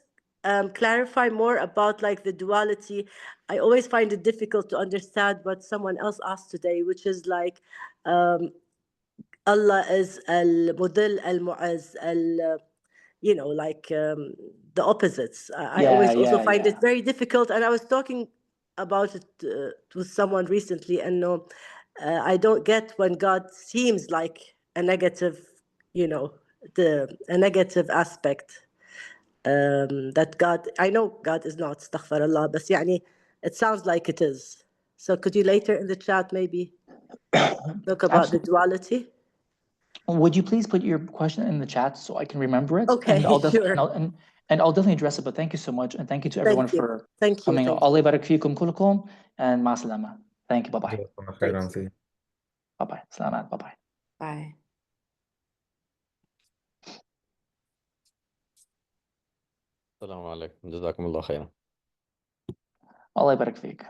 clarify more about like the duality? I always find it difficult to understand what someone else asked today, which is like Allah is al-Mudil, al-Mu'az, you know, like the opposites. I always also find it very difficult. And I was talking about it with someone recently, and no, I don't get when God seems like a negative, you know, a negative aspect. That God, I know God is not, astaghfirullah, but يعني, it sounds like it is. So could you later in the chat maybe talk about the duality? Would you please put your question in the chat so I can remember it? Okay, And I'll sure. and I'll definitely address it. But thank you so much, and thank you to everyone Thank you. for Thank you. coming. Thank Allah you. يبارك فيكم كلكم, and مع السلامة. Thank you. Bye bye. جزاكم Thank خيرا you. سيدي. Bye bye. Salamat. Bye bye. Bye. السلام عليكم جزاكم الله خيرا. Allah يبارك فيك.